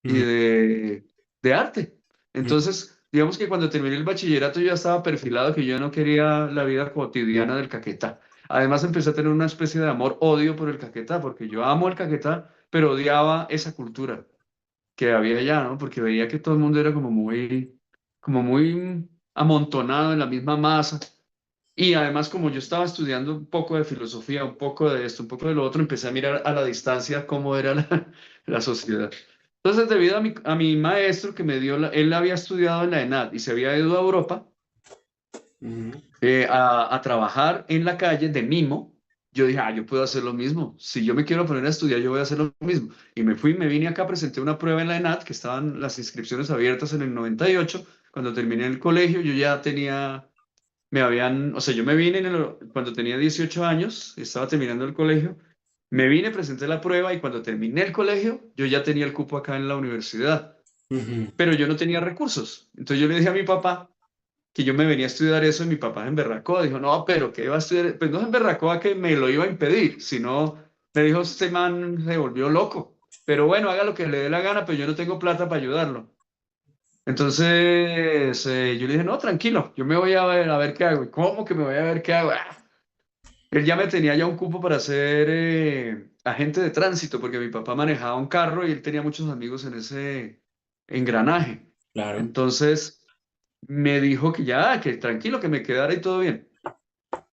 y Ujú. de arte. Ujú. Entonces, digamos que cuando terminé el bachillerato yo ya estaba perfilado que yo no quería la vida cotidiana del Caquetá. Además empecé a tener una especie de amor-odio por el Caquetá, porque yo amo el Caquetá, pero odiaba esa cultura que había allá, ¿no? Porque veía que todo el mundo era como muy amontonado en la misma masa. Y además, como yo estaba estudiando un poco de filosofía, un poco de esto, un poco de lo otro, empecé a mirar a la distancia cómo era la sociedad. Entonces, debido a mi maestro que me dio, él había estudiado en la ENAD y se había ido a Europa Ujú. a trabajar en la calle de mimo, yo dije, yo puedo hacer lo mismo. Si yo me quiero poner a estudiar, yo voy a hacer lo mismo. Y me fui, me vine acá, presenté una prueba en la ENAD, que estaban las inscripciones abiertas en el 98. Cuando terminé el colegio, yo ya tenía o sea, yo me vine cuando tenía 18 años, estaba terminando el colegio, me vine, presenté la prueba y cuando terminé el colegio, yo ya tenía el cupo acá en la universidad, Ujú. pero yo no tenía recursos. Entonces yo le dije a mi papá que yo me venía a estudiar eso y mi papá se emberracó, dijo, no, pero ¿qué va a estudiar? Pues no se emberracó a que me lo iba a impedir, sino me dijo, este man se volvió loco, pero bueno, haga lo que le dé la gana, pero yo no tengo plata para ayudarlo. Entonces yo le dije, no, tranquilo, yo me voy a ver qué hago. ¿Y cómo que me voy a ver qué hago? Él ya me tenía ya un cupo para ser agente de tránsito, porque mi papá manejaba un carro y él tenía muchos amigos en ese engranaje. Claro. Entonces me dijo que ya, que tranquilo, que me quedara y todo bien.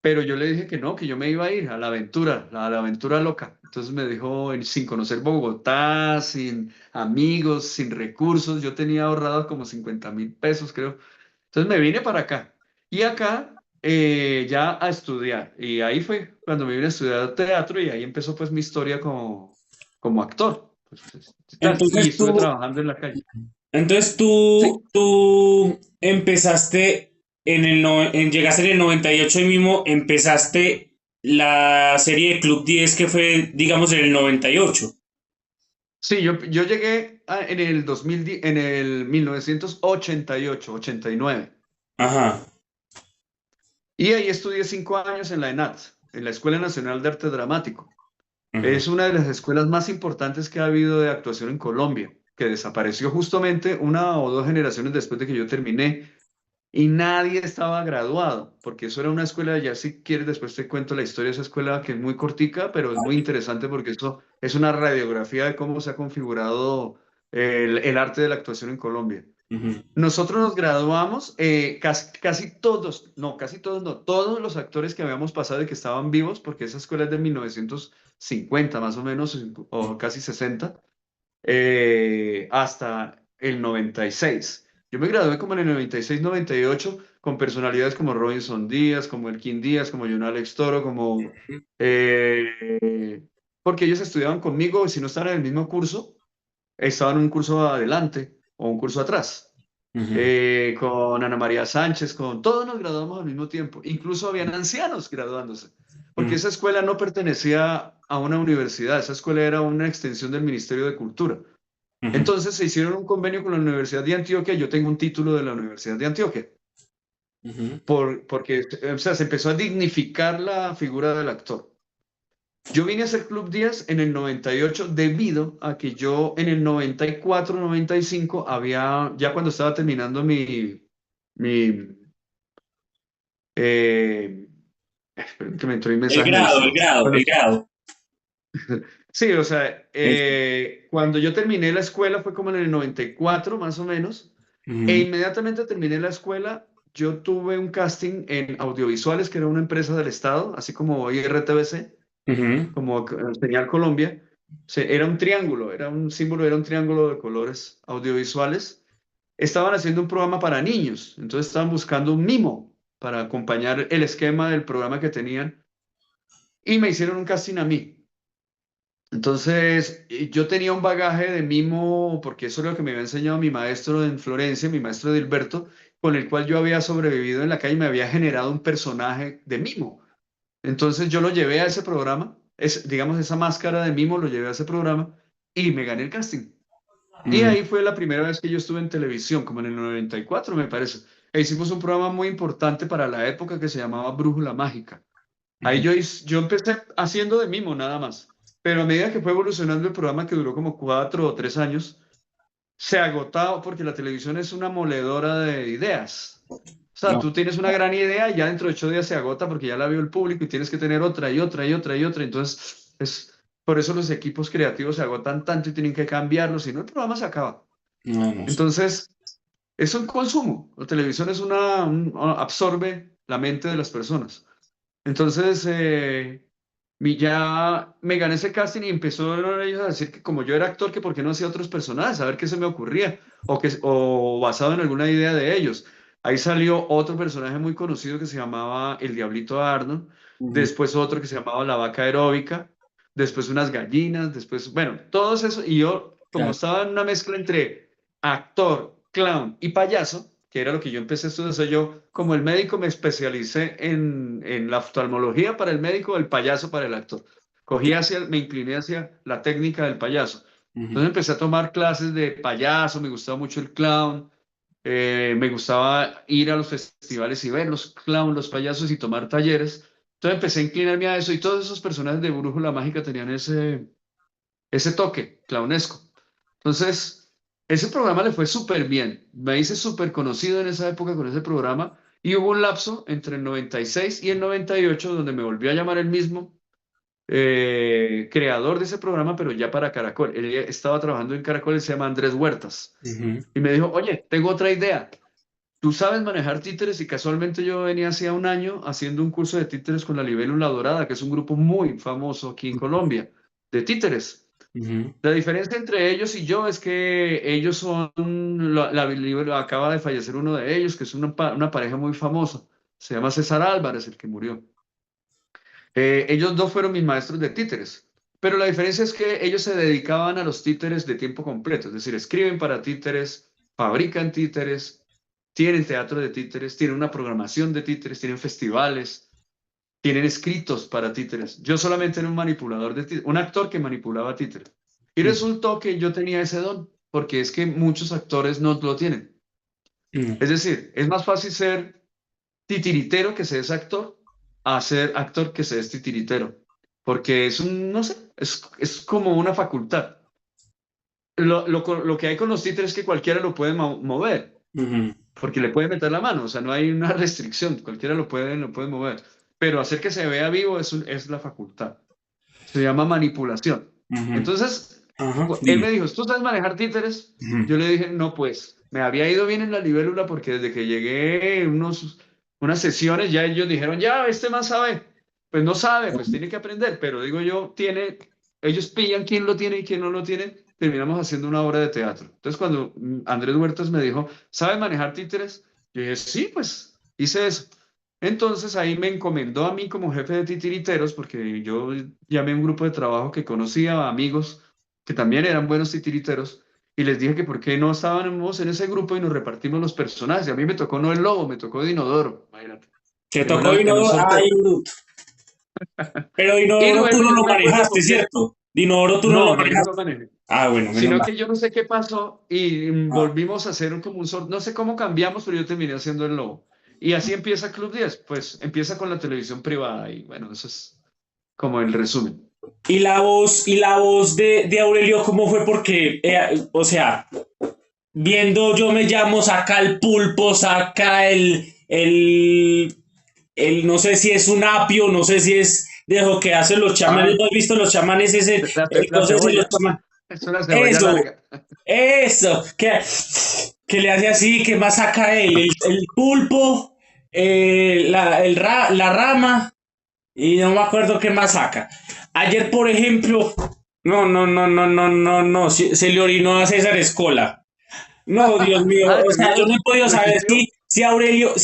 Pero yo le dije que no, que yo me iba a ir a la aventura loca. Entonces me dijo, sin conocer Bogotá, sin amigos, sin recursos, yo tenía ahorrado como 50.000 pesos, creo. Entonces me vine para acá. Y acá ya a estudiar. Y ahí fue cuando me vine a estudiar teatro y ahí empezó pues mi historia como actor. Tal. Y Entonces estuve tú, trabajando en la calle. entonces Sí, tú empezaste llegaste en el 98 y mismo empezaste la serie de Club 10 que fue, digamos, en el 98. sí, yo llegué en el 2010, en el 1988, 89. Ajá. Y ahí estudié 5 años en la ENAD, en la Escuela Nacional de Arte Dramático. Ujú. Es una de las escuelas más importantes que ha habido de actuación en Colombia, que desapareció justamente 1 o 2 generaciones después de que yo terminé y nadie estaba graduado, porque eso era una escuela, ya si quieres después te cuento la historia de esa escuela que es muy cortica, pero es muy interesante porque eso es una radiografía de cómo se ha configurado el arte de la actuación en Colombia. Ujú. Nosotros nos graduamos, casi todos, no, casi todos, no, todos los actores que habíamos pasado y que estaban vivos, porque esa escuela es de 1950 más o menos, o casi 60, hasta el 96. Yo me gradué como en el 96, 98, con personalidades como Robinson Díaz, como Elkin Díaz, como John Alex Toro, porque ellos estudiaban conmigo y si no estaban en el mismo curso, estaban en un curso adelante o un curso atrás Ujú. con Ana María Sánchez, con todos nos graduamos al mismo tiempo, incluso habían ancianos graduándose, porque Ujú. esa escuela no pertenecía a una universidad, esa escuela era una extensión del Ministerio de Cultura. Ujú. Entonces se hicieron un convenio con la Universidad de Antioquia, yo tengo un título de la Universidad de Antioquia, Ujú. porque o sea, se empezó a dignificar la figura del actor. Yo vine a hacer Club 10 en el 98 debido a que yo en el 94, 95 ya cuando estaba terminando mi esperen que me entró un El mensaje en el grado, el cel. grado, Bueno, el grado. sí, o sea, El- cuando yo terminé la escuela fue como en el 94 más o menos, e Ujú. inmediatamente terminé la escuela, yo tuve un casting en audiovisuales, que era una empresa del Estado, así como IRTBC, Ujú. como Señal Colombia. Era un triángulo, era un símbolo, era un triángulo de colores audiovisuales. Estaban haciendo un programa para niños, entonces estaban buscando un mimo para acompañar el esquema del programa que tenían y me hicieron un casting a mí. Entonces, yo tenía un bagaje de mimo, porque eso es lo que me había enseñado mi maestro en Florencia, mi maestro Dilberto, con el cual yo había sobrevivido en la calle y me había generado un personaje de mimo. Entonces yo lo llevé a ese programa, digamos, esa máscara de mimo lo llevé a ese programa y me gané el casting. Y Ujú. ahí fue la primera vez que yo estuve en televisión, como en el 94 me parece. E hicimos un programa muy importante para la época que se llamaba Brújula Mágica. Ahí Ujú. yo empecé haciendo de mimo nada más, pero a medida que fue evolucionando el programa, que duró como 4 o 3 años, se agotaba porque la televisión es una moledora de ideas. O sea, No. tú tienes una gran idea y ya dentro de 8 días se agota porque ya la vio el público y tienes que tener otra y otra y otra y otra. Entonces, por eso los equipos creativos se agotan tanto y tienen que cambiarlos, si no el programa se acaba. No, no. Entonces, es un consumo. La televisión es absorbe la mente de las personas. Entonces, ya me gané ese casting y empezaron ellos a decir que como yo era actor, que por qué no hacía otros personajes, a ver qué se me ocurría, o basado en alguna idea de ellos. Ahí salió otro personaje muy conocido que se llamaba El Diablito Arnold, Ujú. después otro que se llamaba La Vaca Aeróbica, después unas gallinas, después, bueno, todos eso, y yo, como Claro. estaba en una mezcla entre actor, clown y payaso, que era lo que yo empecé a estudiar, soy yo, como el médico me especialicé en la oftalmología para el médico, el payaso para el actor. Me incliné hacia la técnica del payaso. Ujú. Entonces empecé a tomar clases de payaso, me gustaba mucho el clown, me gustaba ir a los festivales y ver los clowns, los payasos y tomar talleres. Entonces empecé a inclinarme a eso y todos esos personajes de Brújula Mágica tenían ese toque clownesco. Entonces, ese programa le fue súper bien. Me hice súper conocido en esa época con ese programa y hubo un lapso entre el 96 y el 98 donde me volvió a llamar el mismo creador de ese programa, pero ya para Caracol. Él estaba trabajando en Caracol, él se llama Andrés Huertas. Ujú. Y me dijo, oye, tengo otra idea. Tú sabes manejar títeres y casualmente yo venía hacía un año haciendo un curso de títeres con la Libélula Dorada, que es un grupo muy famoso aquí en Colombia, de títeres. Ujú. La diferencia entre ellos y yo es que ellos son, acaba de fallecer uno de ellos, que es una pareja muy famosa. Se llama César Álvarez, el que murió. Ellos dos fueron mis maestros de títeres, pero la diferencia es que ellos se dedicaban a los títeres de tiempo completo, es decir, escriben para títeres, fabrican títeres, tienen teatro de títeres, tienen una programación de títeres, tienen festivales, tienen escritos para títeres. Yo solamente era un manipulador de títeres, un actor que manipulaba títeres. Y Ujú. resultó que yo tenía ese don, porque es que muchos actores no lo tienen. Ujú. Es decir, es más fácil ser titiritero que se es actor a ser actor que se es titiritero, porque no sé, es como una facultad. Lo que hay con los títeres es que cualquiera lo puede mover, Ujú. porque le puede meter la mano, o sea, no hay una restricción, cualquiera lo puede mover, pero hacer que se vea vivo es la facultad. Se llama manipulación. Ujú. Entonces, Ajá, él dime. me dijo, ¿tú sabes manejar títeres? Ujú. Yo le dije, no, pues, me había ido bien en la libélula porque desde que llegué unas sesiones ya ellos dijeron, ya, este más sabe. Pues no sabe, pues tiene que aprender, pero digo yo, ellos pillan quién lo tiene y quién no lo tiene, terminamos haciendo una obra de teatro. Entonces, cuando Andrés Huertas me dijo, ¿sabe manejar títeres? Yo dije, sí, pues, hice eso. Entonces ahí me encomendó a mí como jefe de titiriteros, porque yo llamé a un grupo de trabajo que conocía, amigos que también eran buenos titiriteros, y les dije que por qué no estábamos en ese grupo y nos repartimos los personajes. Y a mí me tocó no el lobo, me tocó Dinodoro, imagínate. Te Llegó tocó en un Inodoro. sorteo. Ay, bruto. Pero Y Inodoro tú luego no yo lo no me acuerdo manejaste, por qué. ¿cierto? Inodoro tú no lo No, no, yo no lo manejaste. manejé. Ah, bueno, menos Sino mal. que yo no sé qué pasó y Ah. volvimos a hacer como un sorteo. No sé cómo cambiamos, pero yo terminé haciendo el lobo. Y así empieza Club 10, pues empieza con la televisión privada y bueno, eso es como el resumen. Y la voz de Aurelio, ¿cómo fue? Porque, o sea, viendo Yo Me Llamo, saca el pulpo, saca no sé si es un apio, no sé si es de lo que hacen los chamanes. Ah, ¿No has visto los chamanes ese, el la coso ese de los cebolla. chamanes? Es una cebolla Eso, larga. eso, que le hace así, que más saca él, el pulpo, la rama, y no me acuerdo qué más saca. Ayer, por ejemplo, no, se le orinó a César Escola. No, Dios mío, Ah, o ¿te sea, vio? yo no he podido ¿Lo saber chipió? si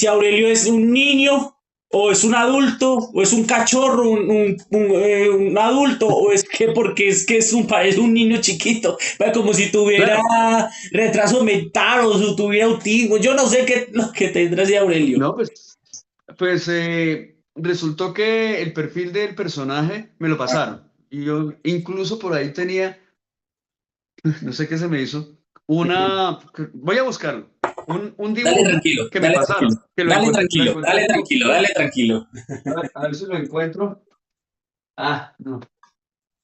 Aurelio es un niño, o es un adulto, o es un cachorro, un adulto, o es que porque es que parece un niño chiquito, como si tuviera Claro. retraso mental o si tuviera autismo. Yo no sé qué lo que tendrá ese Aurelio. No, pues resultó que el perfil del personaje me lo pasaron. Y yo incluso por ahí tenía, no sé qué se me hizo, voy a buscarlo, un Dale dibujo tranquilo, que me dale tranquilo, pasaron, que dale lo tranquilo, encontré dale hace tranquilo, poquito. dale tranquilo. A ver si lo encuentro. Ah, no.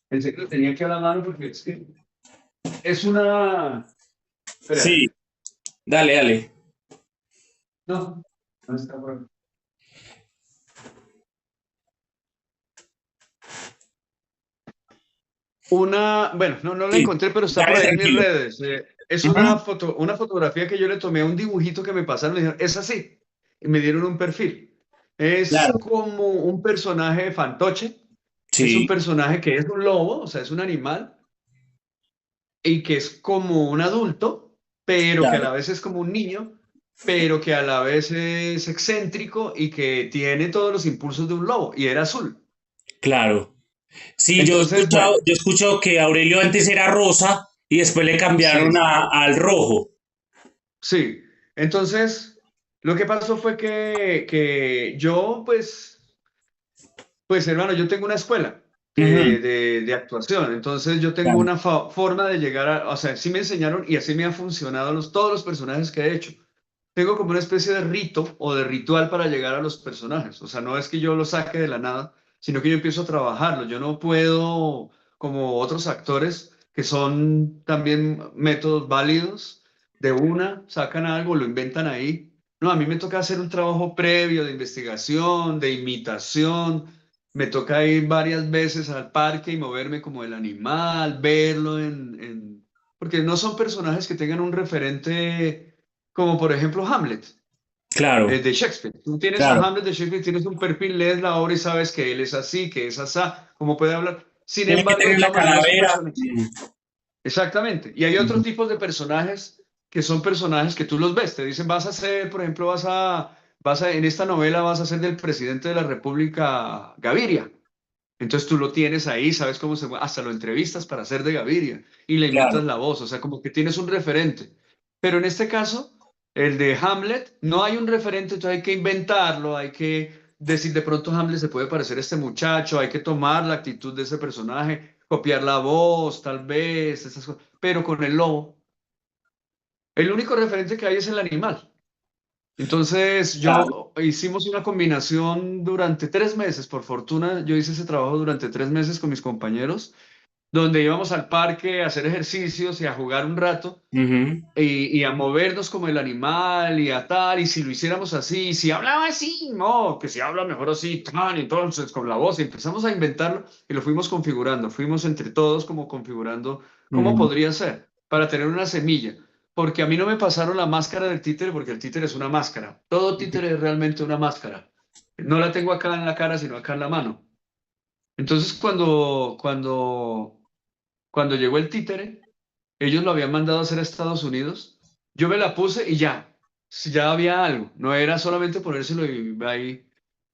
Pensé que lo tenía aquí a la mano porque es que es una... Sí, Espera. dale, dale. No, no está por aquí. Bueno, no la Sí, encontré, pero está por dale ahí en mis tranquilo. redes. Es Ujú. una fotografía que yo le tomé a un dibujito que me pasaron, me dijeron, es así, y me dieron un perfil. Es Claro, como un personaje de fantoche, es un sí, personaje que es un lobo, o sea, es un animal, y que es como un adulto, pero que a claro, la vez es como un niño, pero que a la vez es excéntrico y que tiene todos los impulsos de un lobo, y era azul. claro. Sí, Entonces, bueno, yo he escuchado que Aurelio antes era rosa y después le cambiaron sí. al rojo. Sí, entonces lo que pasó fue que yo, pues hermano, yo tengo una escuela Ujú. de actuación, entonces yo tengo Claro. una forma de llegar o sea, sí me enseñaron y así me han funcionado todos los personajes que he hecho. Tengo como una especie de rito o de ritual para llegar a los personajes, o sea, no es que yo los saque de la nada, sino que yo empiezo a trabajarlo. Yo no puedo, como otros actores, que son también métodos válidos, de una, sacan algo, lo inventan ahí. No, a mí me toca hacer un trabajo previo de investigación, de imitación. Me toca ir varias veces al parque y moverme como el animal, verlo porque no son personajes que tengan un referente como por ejemplo Hamlet, Claro, de Shakespeare. Tú tienes a claro. Hamlet de Shakespeare, tienes un perfil, lees la obra y sabes que él es así, que es asá, cómo puede hablar. Sin Tiene que embargo, de tener la todas maneras son calavera. personajes. Exactamente. Y hay otros Ujú. tipos de personajes que son personajes que tú los ves. Te dicen, vas a ser, por ejemplo, en esta novela vas a ser del presidente de la República Gaviria. Entonces tú lo tienes ahí, sabes cómo se mueve, hasta lo entrevistas para ser de Gaviria y le imitas Claro. la voz, o sea, como que tienes un referente. Pero en este caso, el de Hamlet, no hay un referente, entonces hay que inventarlo, hay que decir, de pronto Hamlet se puede parecer a este muchacho, hay que tomar la actitud de ese personaje, copiar la voz, tal vez, esas cosas. Pero con el lobo, el único referente que hay es el animal. Entonces, Claro. hicimos una combinación durante 3 meses, por fortuna, yo hice ese trabajo durante 3 meses con mis compañeros, donde íbamos al parque a hacer ejercicios y a jugar un rato Ujú. y a movernos como el animal y a tal, y si lo hiciéramos así, y si hablaba así, no, que si habla mejor así, tan, entonces con la voz, y empezamos a inventarlo y lo fuimos configurando, fuimos entre todos como configurando cómo Ujú. podría ser para tener una semilla. Porque a mí no me pasaron la máscara del títere, porque el títere es una máscara. Todo títere es realmente una máscara. No la tengo acá en la cara, sino acá en la mano. Entonces, cuando llegó el títere, ellos lo habían mandado a hacer a Estados Unidos. Yo me la puse y ya, si ya había algo. No era solamente ponérselo y ahí.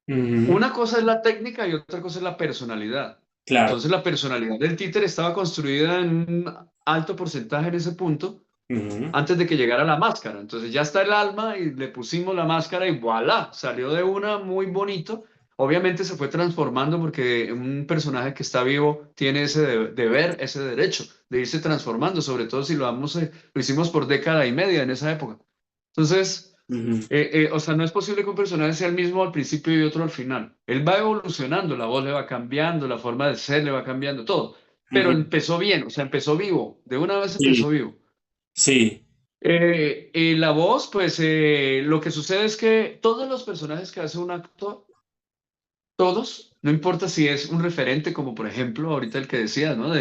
Ujú. Una cosa es la técnica y otra cosa es la personalidad. Claro. Entonces, la personalidad del títere estaba construida en un alto porcentaje en ese punto Ujú. antes de que llegara la máscara. Entonces ya está el alma y le pusimos la máscara y voilà, salió de una muy bonito. Obviamente se fue transformando porque un personaje que está vivo tiene ese deber, ese derecho de irse transformando, sobre todo si lo hicimos por década y media en esa época. Entonces, Ujú. o sea, no es posible que un personaje sea el mismo al principio y otro al final. Él va evolucionando, la voz le va cambiando, la forma de ser le va cambiando, todo. Pero Ujú. empezó bien, o sea, empezó vivo, de una vez empezó Sí, vivo. sí. Y la voz, pues lo que sucede es que todos los personajes que hace un actor, todos, no importa si es un referente, como por ejemplo ahorita el que decía, ¿no?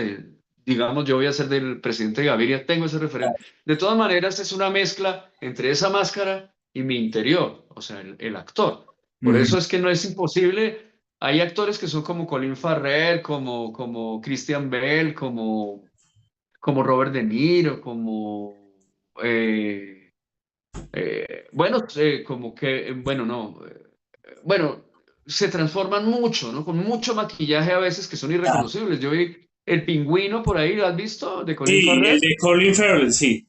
Digamos, yo voy a ser del presidente Gaviria, tengo ese referente. De todas maneras, es una mezcla entre esa máscara y mi interior, o sea, el actor. Por Ujú. eso es que no es imposible. Hay actores que son como Colin Farrell, como Christian Bale, como Robert De Niro, eh, bueno, como que, bueno, no, bueno, se transforman mucho, ¿no? Con mucho maquillaje a veces que son Ah, irreconocibles. Yo vi el pingüino por ahí, ¿lo has visto? De Colin sí, el Farrell. de Colin Farrell, sí.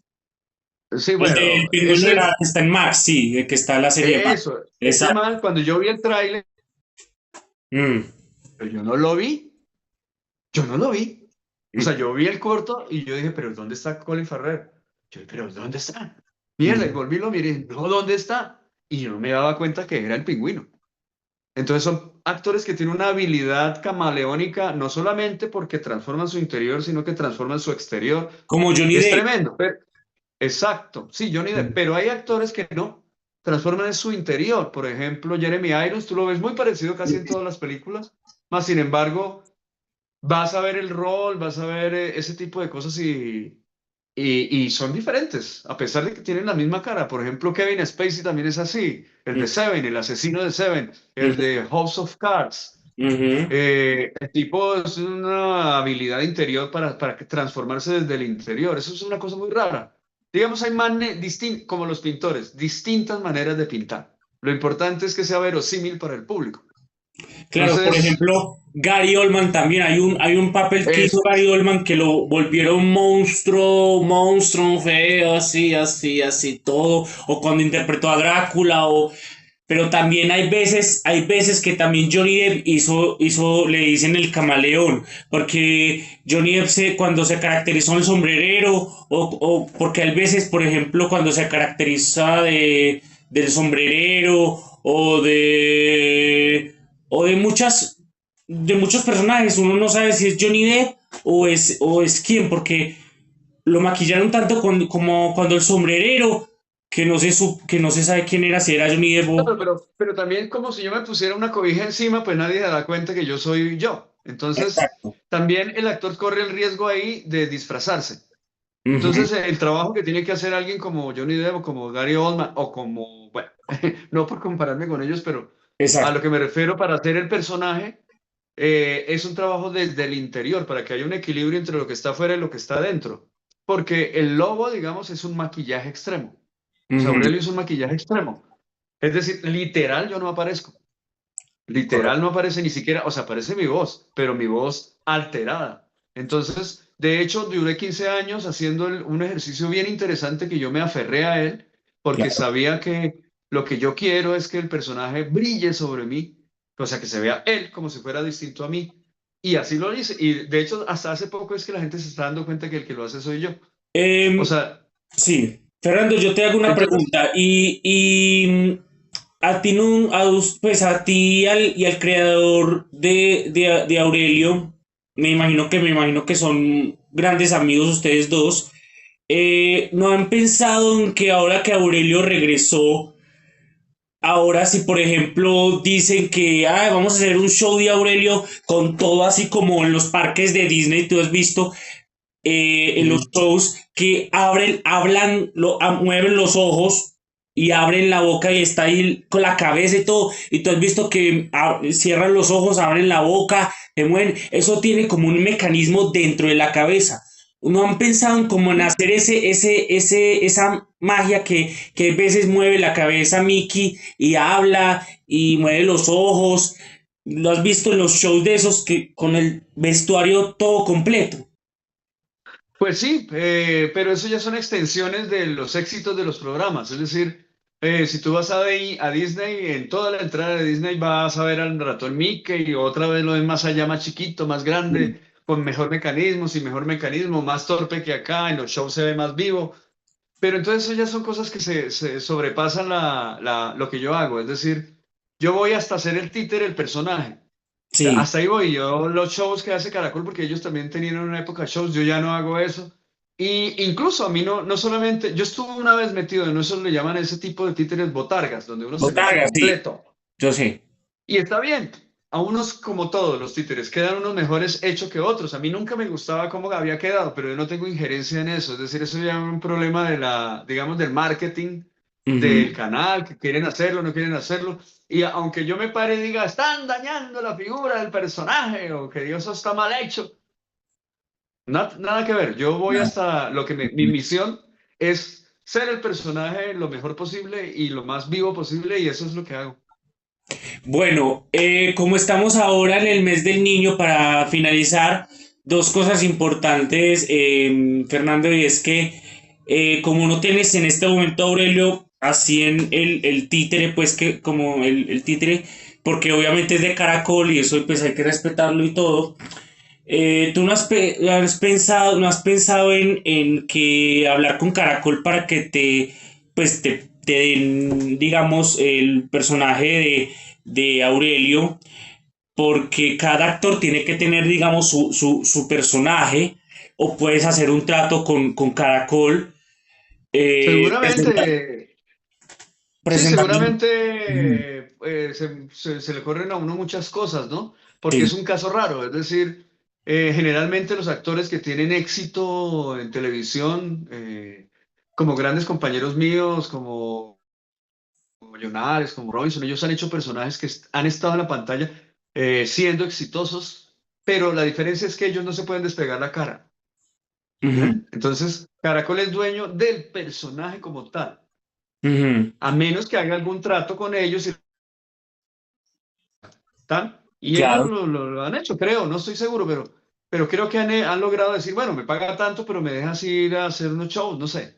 Sí, El del bueno, pingüino era que está en Max, sí, el que está en la serie Max. eso, ese Exacto. man, cuando yo vi el tráiler, Mm. yo no lo vi, yo no lo vi. O sea, yo vi el corto y yo dije, pero ¿dónde está Colin Farrell? Yo, pero ¿dónde está? Mierda, y Mm. volví y lo miré, no, ¿dónde está? Y yo no me daba cuenta que era el pingüino. Entonces son actores que tienen una habilidad camaleónica, no solamente porque transforman su interior, sino que transforman su exterior. Como Johnny Es Depp. tremendo. Exacto, sí, Johnny Depp, Mm. pero hay actores que no transforman en su interior. Por ejemplo, Jeremy Irons, tú lo ves muy parecido casi en todas las películas, más sin embargo, vas a ver el rol, vas a ver ese tipo de cosas y son diferentes, a pesar de que tienen la misma cara. Por ejemplo, Kevin Spacey también es así, el de Seven, el asesino de Seven, el Ujú, de House of Cards. ujú. El tipo es una habilidad interior para transformarse desde el interior. Eso es una cosa muy rara. Digamos, hay como los pintores, distintas maneras de pintar. Lo importante es que sea verosímil para el público. Claro, por Entonces, ejemplo, Gary Oldman también, hay un papel que hizo eso Gary es. Oldman que lo volvieron monstruo, feo, así, todo, o cuando interpretó a Drácula, pero también hay veces que también Johnny Depp le dicen el camaleón, porque Johnny Depp cuando se caracterizó en el sombrerero, porque hay veces, por ejemplo, cuando se caracteriza del sombrerero, de muchos personajes, uno no sabe si es Johnny Depp o es quién, porque lo maquillaron tanto como cuando el sombrerero, que no se sabe quién era, si era Johnny Depp Claro, pero también como si yo me pusiera una cobija encima, pues nadie se da cuenta que yo soy yo. Entonces, Exacto. también el actor corre el riesgo ahí de disfrazarse. Ujú, Entonces, el trabajo que tiene que hacer alguien como Johnny Depp o como Gary Oldman o como, bueno, no por compararme con ellos, pero a lo exacto. que me refiero para hacer el personaje, es un trabajo desde el interior, para que haya un equilibrio entre lo que está afuera y lo que está dentro. Porque el lobo, digamos, es un maquillaje extremo. O sea, Ujú, Aurelio es un maquillaje extremo. Es decir, literal yo no aparezco. Literal correcto. no aparece ni siquiera, o sea, aparece mi voz, pero mi voz alterada. Entonces, de hecho, duré 15 años haciendo un ejercicio bien interesante que yo me aferré a él porque Claro. sabía que lo que yo quiero es que el personaje brille sobre mí, o sea, que se vea él como si fuera distinto a mí. Y así lo hice. Y de hecho, hasta hace poco es que la gente se está dando cuenta que el que lo hace soy yo. O Em, sea, sí. Fernando, yo te hago una entonces, pregunta. A ti, no, pues a ti y al creador de Aurelio, me imagino que son grandes amigos ustedes dos. ¿No han pensado en que ahora que Aurelio regresó, ahora si por ejemplo dicen que vamos a hacer un show de Aurelio con todo así como en los parques de Disney, tú has visto en los mm, shows que mueven los ojos y abren la boca y está ahí con la cabeza y todo, y tú has visto que cierran los ojos, abren la boca, se mueven, eso tiene como un mecanismo dentro de la cabeza. ¿No han pensado en cómo en hacer esa magia que a veces mueve la cabeza Mickey y habla y mueve los ojos? ¿Lo has visto en los shows de esos que con el vestuario todo completo? pues sí, pero eso ya son extensiones de los éxitos de los programas. Es decir, si tú vas a Disney, en toda la entrada de Disney vas a ver al ratón Mickey y otra vez lo ves más allá, más chiquito, más grande, con mejor mecanismo, sin mejor mecanismo, más torpe que acá, en los shows se ve más vivo. Pero entonces eso ya son cosas que se sobrepasan lo que yo hago. Es decir, yo voy hasta ser el títere, el personaje. Sí. Hasta ahí voy. Yo los shows que hace Caracol, porque ellos también tenían en una época shows, yo ya no hago eso. Y incluso a mí no solamente, yo estuve una vez metido en eso, le llaman ese tipo de títeres botargas, donde uno se mete Botarga, sí, completo. yo sé. Y está bien. A unos, como todos los títeres, quedan unos mejores hechos que otros. A mí nunca me gustaba cómo había quedado, pero yo no tengo injerencia en eso. Es decir, eso ya es un problema digamos, del marketing del Ujú. canal, que quieren hacerlo, no quieren hacerlo. Y aunque yo me pare y diga, están dañando la figura del personaje o que Dios está mal hecho, nada que ver. Yo voy hasta lo que mi misión es ser el personaje lo mejor posible y lo más vivo posible y eso es lo que hago. Bueno, como estamos ahora en el mes del niño, para finalizar, dos cosas importantes, Fernando, y es que como no tienes en este momento, Aurelio, así en el títere, pues que como el títere, porque obviamente es de Caracol y eso pues hay que respetarlo y todo. ¿Tú no has pensado en que hablar con Caracol para que te den, digamos, el personaje de Aurelio? Porque cada actor tiene que tener, digamos, su personaje, o puedes hacer un trato con Caracol, Seguramente, sí, presentando. Ujú. seguramente se le corren a uno muchas cosas, ¿no? Porque Sí, es un caso raro, es decir, Generalmente los actores que tienen éxito en televisión, como grandes compañeros míos, como Llonares, como Robinson, ellos han hecho personajes que han estado en la pantalla siendo exitosos, pero la diferencia es que ellos no se pueden despegar la cara. Ujú, ¿Eh? Entonces, Caracol es dueño del personaje como tal, ujú. a menos que haga algún trato con ellos y tal. Y ellos Claro. lo han hecho, creo, no estoy seguro, pero creo que han logrado decir, bueno, me paga tanto, pero me dejas ir a hacer unos shows, no sé,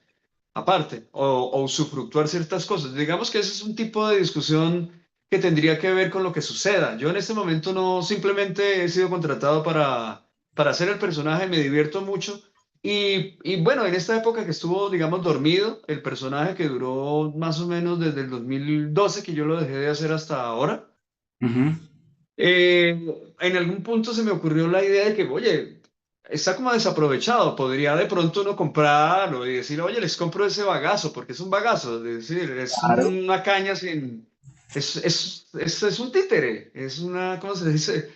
aparte, o usufructuar ciertas cosas. Digamos que ese es un tipo de discusión que tendría que ver con lo que suceda. Yo en este momento no simplemente he sido contratado para hacer el personaje, me divierto mucho. Y bueno, en esta época que estuvo, digamos, dormido, el personaje que duró más o menos desde el 2012, que yo lo dejé de hacer hasta ahora, Ujú. en algún punto se me ocurrió la idea de que, oye, está como desaprovechado, podría de pronto uno comprarlo y decir, oye, les compro ese bagazo, porque es un bagazo, es decir, es Claro. una caña sin... es un títere, es una, ¿cómo se dice?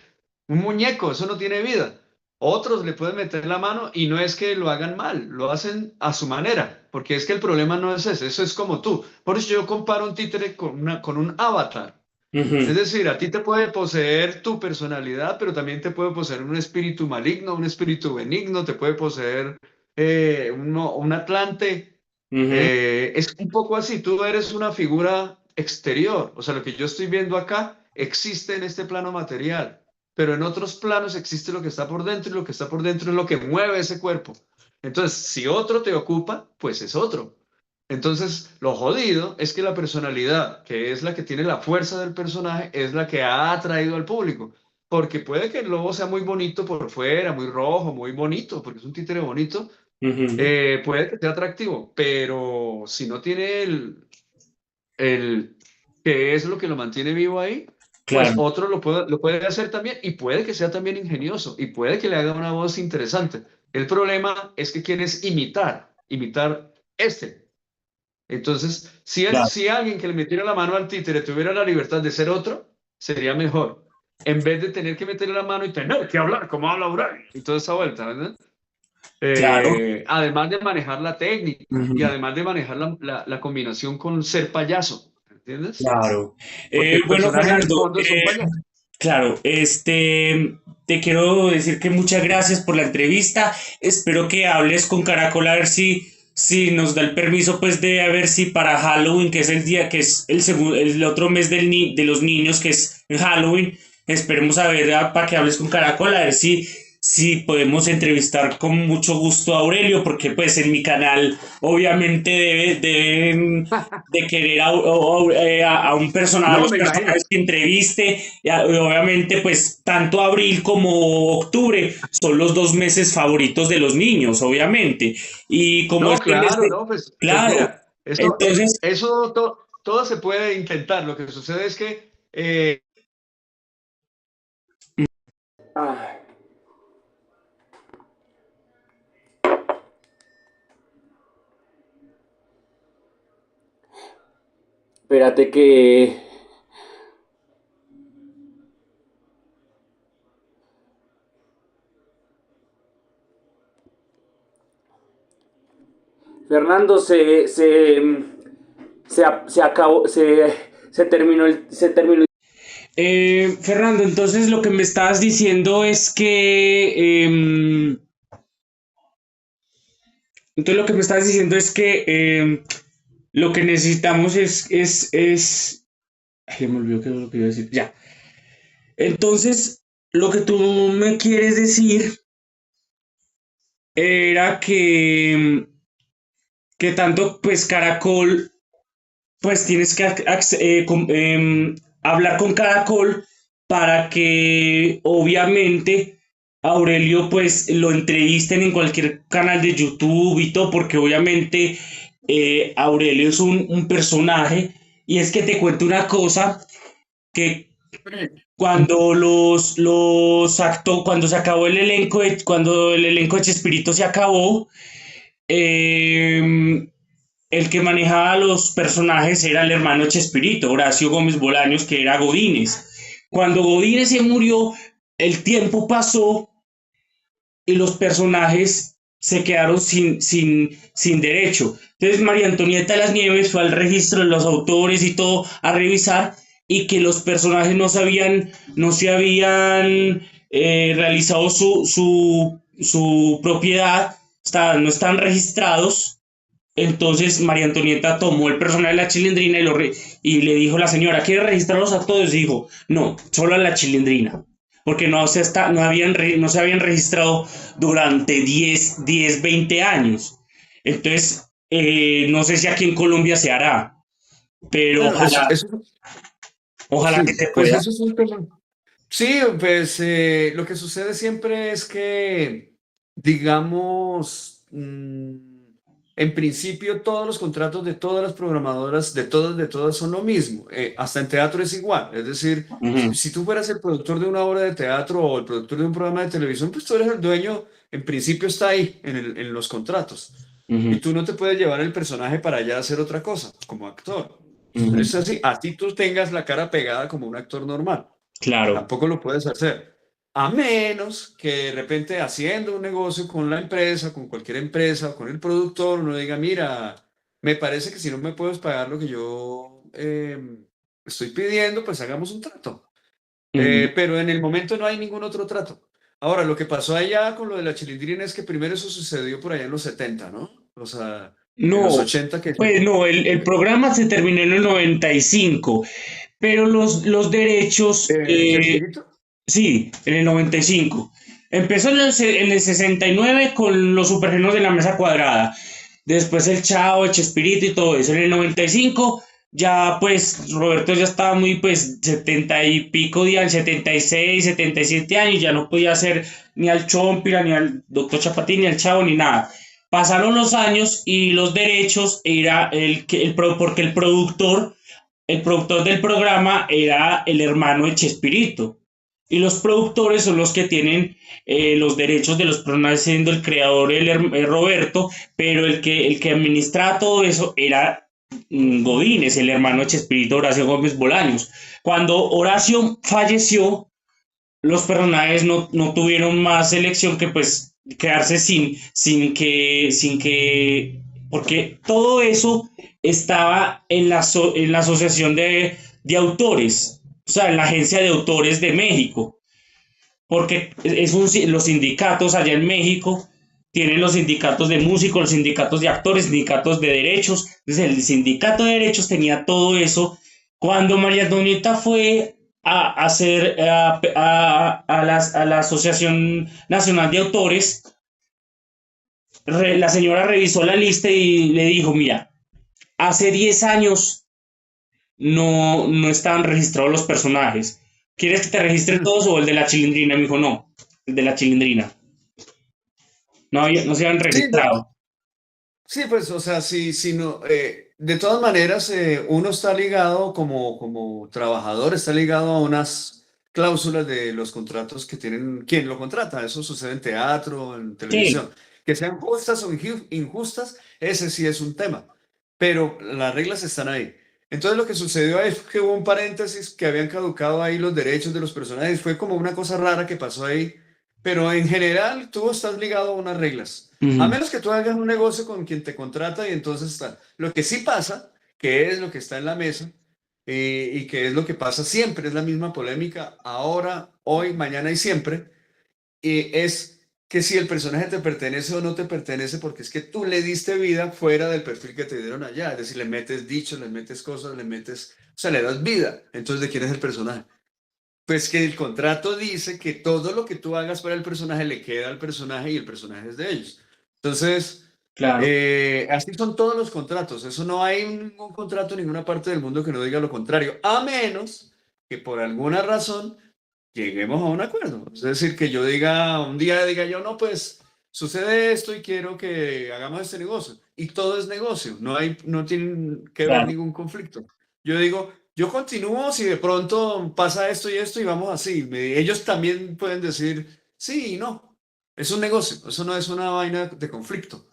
Un muñeco, eso no tiene vida. Otros le pueden meter la mano y no es que lo hagan mal, lo hacen a su manera, porque es que el problema no es ese, eso es como tú. Por eso yo comparo un títere con un avatar. Es Ujú. decir, a ti te puede poseer tu personalidad, pero también te puede poseer un espíritu maligno, un espíritu benigno, te puede poseer un atlante. Ujú. Es un poco así, tú eres una figura exterior, o sea, lo que yo estoy viendo acá existe en este plano material, pero en otros planos existe lo que está por dentro y lo que está por dentro es lo que mueve ese cuerpo. Entonces, si otro te ocupa, pues es otro. Entonces, lo jodido es que la personalidad, que es la que tiene la fuerza del personaje, es la que ha atraído al público. Porque puede que el lobo sea muy bonito por fuera, muy rojo, muy bonito, porque es un títere bonito, Ujú. puede que sea atractivo, pero si no tiene el que es lo que lo mantiene vivo ahí, pues Claro. otro lo puede hacer también y puede que sea también ingenioso y puede que le haga una voz interesante. El problema es que quieres imitar este. Entonces, Claro. si alguien que le metiera la mano al títere tuviera la libertad de ser otro, sería mejor. En vez de tener que meterle la mano y tener que hablar como habla Urán y toda esa vuelta, ¿verdad? Claro. Además de manejar la técnica y Ujú. además de manejar la combinación con ser payaso, ¿entiendes? Claro. Porque el Bueno, personaje en el Fernando, fondo es un payaso. claro, te quiero decir que muchas gracias por la entrevista. Espero que hables con Caracol a ver si nos da el permiso, pues, de a ver si para Halloween, que es el día, que es el otro mes de los niños, que es Halloween, esperemos a ver para que hables con Caracol, a ver si podemos entrevistar con mucho gusto a Aurelio, porque pues en mi canal obviamente deben de querer a un personaje, a No, los me imagino. personajes que entreviste, y obviamente pues tanto abril como octubre son los dos meses favoritos de los niños, obviamente, y como No, este mes claro, de, no, pues claro, mira, eso, entonces, todo se puede intentar. Lo que sucede es que espérate que... Fernando, se acabó, se terminó. Fernando, entonces lo que me estabas diciendo es que, entonces lo que me estabas diciendo es que lo que necesitamos ay, ya me olvidó qué es lo que iba a decir, ya. Entonces, lo que tú me quieres decir era que tanto, pues, Caracol, pues tienes que hablar con Caracol para que obviamente Aurelio pues lo entrevisten en cualquier canal de YouTube y todo, porque obviamente Aurelio es un personaje y es que te cuento una cosa que cuando cuando se acabó cuando el elenco de Chespirito se acabó, eh, el que manejaba los personajes era el hermano Chespirito, Horacio Gómez Bolaños, que era Godínez. Cuando Godínez se murió, el tiempo pasó y los personajes se quedaron sin derecho. Entonces María Antonieta de las Nieves fue al registro de los autores y todo a revisar y que los personajes no se habían realizado su propiedad, no están registrados. Entonces María Antonieta tomó el personaje de la Chilindrina y le dijo a la señora, ¿quiere registrarlos a todos? Y dijo, no, solo a la Chilindrina, porque no se habían registrado durante 20 años. Entonces, no sé si aquí en Colombia se hará, pero Bueno, ojalá que sí, se pues pueda. eso es un tema. Sí, pues lo que sucede siempre es que, digamos, en principio todos los contratos de todas las programadoras, de todas son lo mismo. Hasta en teatro es igual. Es decir, Ujú, si tú fueras el productor de una obra de teatro o el productor de un programa de televisión, pues tú eres el dueño, en principio está ahí en los contratos. Y ujú, tú no te puedes llevar el personaje para allá a hacer otra cosa, como actor. ujú. Es así, así tú tengas la cara pegada como un actor normal. Claro. Tampoco lo puedes hacer. A menos que de repente haciendo un negocio con la empresa, con cualquier empresa, con el productor, uno diga, mira, me parece que si no me puedes pagar lo que yo estoy pidiendo, pues hagamos un trato. Ujú. Pero en el momento no hay ningún otro trato. Ahora, lo que pasó allá con lo de la Chilindrina es que primero eso sucedió por allá en los 70, ¿no? O sea, en los No, 80 que... pues no, el programa se terminó en el 95, pero los derechos, ¿Chespirito? sí, en el 95. Empezó en el 69 con los supergenios de la mesa cuadrada. Después el Chavo, el Chespirito y todo eso. En el 95 ya pues Roberto ya estaba muy pues 70 y pico días, 76, 77 años, ya no podía hacer ni al Chompira, ni al Doctor Chapatín, ni al Chavo, ni nada. Pasaron los años y los derechos era porque el productor del programa era el hermano de Chespirito. Y los productores son los que tienen los derechos de los personajes, siendo el creador Roberto, pero el que administraba todo eso era Godínez, el hermano de Chespirito, Horacio Gómez Bolaños. Cuando Horacio falleció, los personajes no tuvieron más elección que pues quedarse porque todo eso estaba en la asociación de autores, o sea, en la agencia de autores de México, porque los sindicatos allá en México tienen los sindicatos de músicos, los sindicatos de actores, sindicatos de derechos. Entonces el sindicato de derechos tenía todo eso. Cuando María Antonieta fue a hacer a la Asociación Nacional de Autores, la señora revisó la lista y le dijo, mira, hace 10 años no estaban registrados los personajes. ¿Quieres que te registre todos o el de la Chilindrina? Me dijo, no, el de la Chilindrina. No se habían Sí, registrado. sí, pues, o sea, si no, de todas maneras, uno está ligado como trabajador, está ligado a unas cláusulas de los contratos que tienen quien lo contrata. Eso sucede en teatro, en Sí, televisión. Que sean justas o injustas, ese sí es un tema. Pero las reglas están ahí. Entonces, lo que sucedió ahí fue que hubo un paréntesis que habían caducado ahí los derechos de los personajes. Fue como una cosa rara que pasó ahí. Pero en general, tú estás ligado a unas reglas. A ujú, menos que tú hagas un negocio con quien te contrata y entonces está. Lo que sí pasa, que es lo que está en la mesa y que es lo que pasa siempre, es la misma polémica ahora, hoy, mañana y siempre, es que si el personaje te pertenece o no te pertenece, porque es que tú le diste vida fuera del perfil que te dieron allá. Es decir, le metes dichos, le metes cosas, o sea, le das vida. Entonces, ¿de quién es el personaje? Pues que el contrato dice que todo lo que tú hagas para el personaje le queda al personaje y el personaje es de ellos. Entonces, claro, así son todos los contratos. Eso no hay ningún contrato en ninguna parte del mundo que no diga lo contrario, a menos que por alguna razón lleguemos a un acuerdo. Es decir, que yo diga, un día diga yo, no, pues sucede esto y quiero que hagamos este negocio. Y todo es negocio, no tiene que ver claro, ningún conflicto. Yo digo, yo continúo si de pronto pasa esto y vamos así. Ellos también pueden decir sí y no. Es un negocio, eso no es una vaina de conflicto.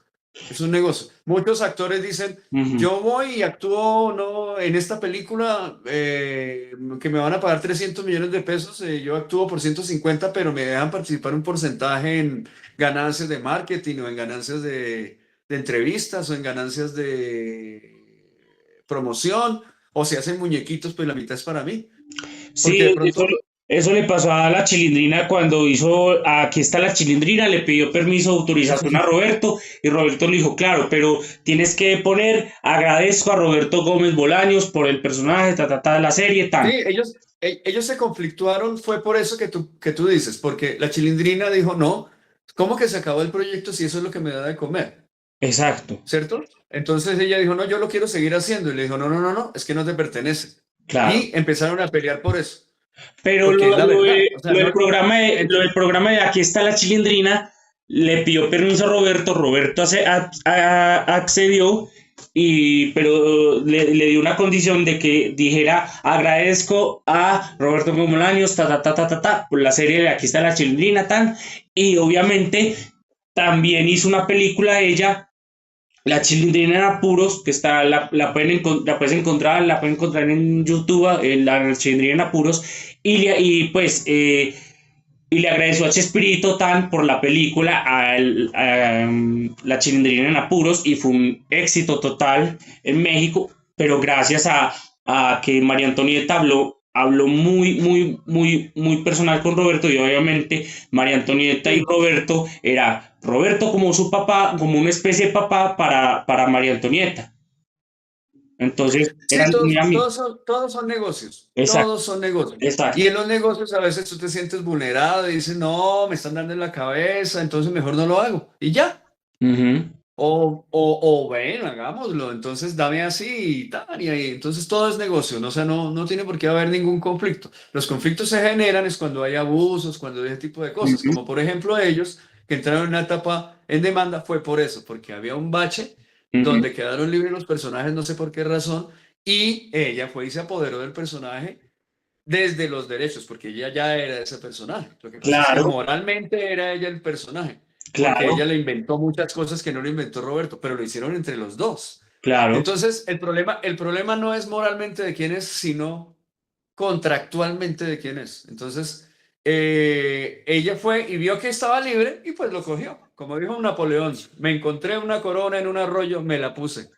Es un negocio. Muchos actores dicen, Ujú. yo voy y actúo no, en esta película que me van a pagar 300 millones de pesos, yo actúo por 150, pero me dejan participar un porcentaje en ganancias de marketing o en ganancias de entrevistas o en ganancias de promoción, o si hacen muñequitos, pues la mitad es para mí. Porque de Sí, pronto, eso le pasó a la Chilindrina cuando hizo Aquí está la Chilindrina, le pidió permiso, autorización a Roberto y Roberto le dijo, claro, pero tienes que poner, agradezco a Roberto Gómez Bolaños por el personaje, ta, la serie, sí, tan. ellos se conflictuaron, fue por eso que tú dices, porque la Chilindrina dijo, no, ¿cómo que se acabó el proyecto si eso es lo que me da de comer? Exacto, ¿Cierto? Entonces ella dijo, no, yo lo quiero seguir haciendo. Y le dijo, no, no, no, no, es que no te pertenece. claro. Y empezaron a pelear por eso, Pero porque es la verdad. O sea, lo del no, lo entre- del programa de Aquí está la Chilindrina, le pidió permiso a Roberto, accedió, pero le dio una condición de que dijera agradezco a Roberto Gómez por la serie de Aquí está la Chilindrina, tan, y obviamente también hizo una película ella, la Chilindrina en Apuros, que está, la pueden encontrar en YouTube, la Chilindrina en Apuros, y le agradeció a Chespirito Tan por la película, La Chilindrina en Apuros, y fue un éxito total en México, pero gracias a que María Antonieta habló muy personal con Roberto, y obviamente María Antonieta y sí, Roberto era Roberto como su papá, como una especie de papá para María Antonieta. Entonces sí, eran muy amigos. todos son negocios, Exacto, todos son negocios. Y exacto. en los negocios a veces tú te sientes vulnerado y dices, no, me están dando en la cabeza, entonces mejor no lo hago. Y ya. Ujú. O bueno, hagámoslo, entonces dame así y tal, y ahí. Entonces todo es negocio, ¿no? O sea, no tiene por qué haber ningún conflicto. Los conflictos se generan es cuando hay abusos, cuando hay ese tipo de cosas, Ujú. como por ejemplo ellos que entraron en una etapa en demanda fue por eso, porque había un bache Ujú. donde quedaron libres los personajes, no sé por qué razón, y ella fue y se apoderó del personaje desde los derechos, porque ella ya era ese personaje. Lo que pasa es que Claro, moralmente era ella el personaje, porque claro, ella le inventó muchas cosas que no le inventó Roberto, pero lo hicieron entre los dos. claro. Entonces, el problema no es moralmente de quién es, sino contractualmente de quién es. Entonces, ella fue y vio que estaba libre y pues lo cogió. Como dijo Napoleón, me encontré una corona en un arroyo, me la puse.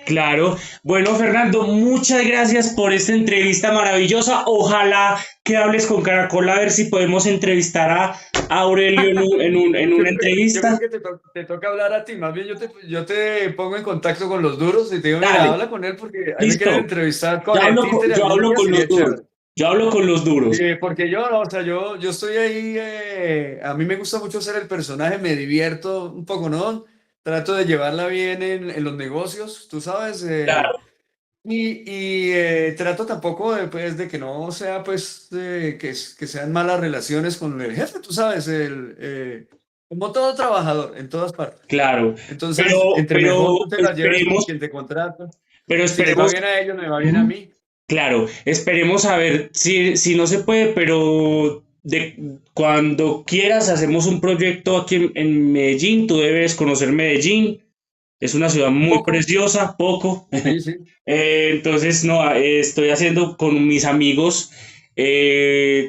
Claro. Bueno, Fernando, muchas gracias por esta entrevista maravillosa. Ojalá que hables con Caracol a ver si podemos entrevistar a Aurelio en Yo una creo, yo creo entrevista. que te toca hablar a ti. Más bien yo te pongo en contacto con los duros y te digo, mira, Dale, habla con él porque ahí me quieren listo. entrevistar con el títere Yo algún hablo día, con los sería duros. chévere. Yo hablo con los duros. Porque yo, no, o sea, yo estoy ahí, a mí me gusta mucho ser el personaje, me divierto un poco, ¿no? Trato de llevarla bien en los negocios, tú sabes, Claro, y trato tampoco de, pues, de que no sea, pues, que sean malas relaciones con el jefe, tú sabes, como todo trabajador, en todas partes. claro. Entonces, entre mejor tú te la lleves con Esperemos, quien te contrata, pero si les va esperemos. bien a ellos, me va bien a Ujú. mí. Claro, esperemos a ver si no se puede, pero cuando quieras hacemos un proyecto aquí en Medellín, tú debes conocer Medellín, es una ciudad Un muy poco, preciosa, poco. sí, sí. Entonces, no, estoy haciendo con mis amigos,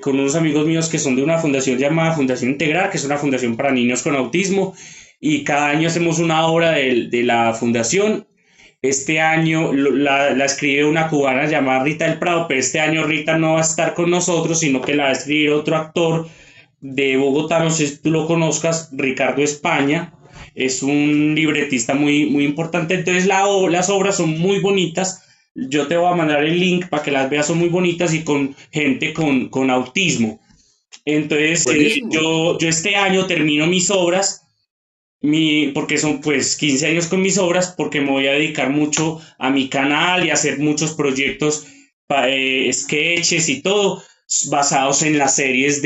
con unos amigos míos que son de una fundación llamada Fundación Integrar, que es una fundación para niños con autismo, y cada año hacemos una obra de la fundación. Este año la escribe una cubana llamada Rita del Prado, pero este año Rita no va a estar con nosotros, sino que la va a escribir otro actor de Bogotá, no sé si tú lo conozcas, Ricardo España. Es un libretista muy importante. Entonces las obras son muy bonitas. Yo te voy a mandar el link para que las veas, son muy bonitas y con gente con autismo. Entonces, Buenísimo. yo este año termino mis obras porque son pues 15 años con mis obras, porque me voy a dedicar mucho a mi canal y a hacer muchos proyectos, sketches y todo, basados en las series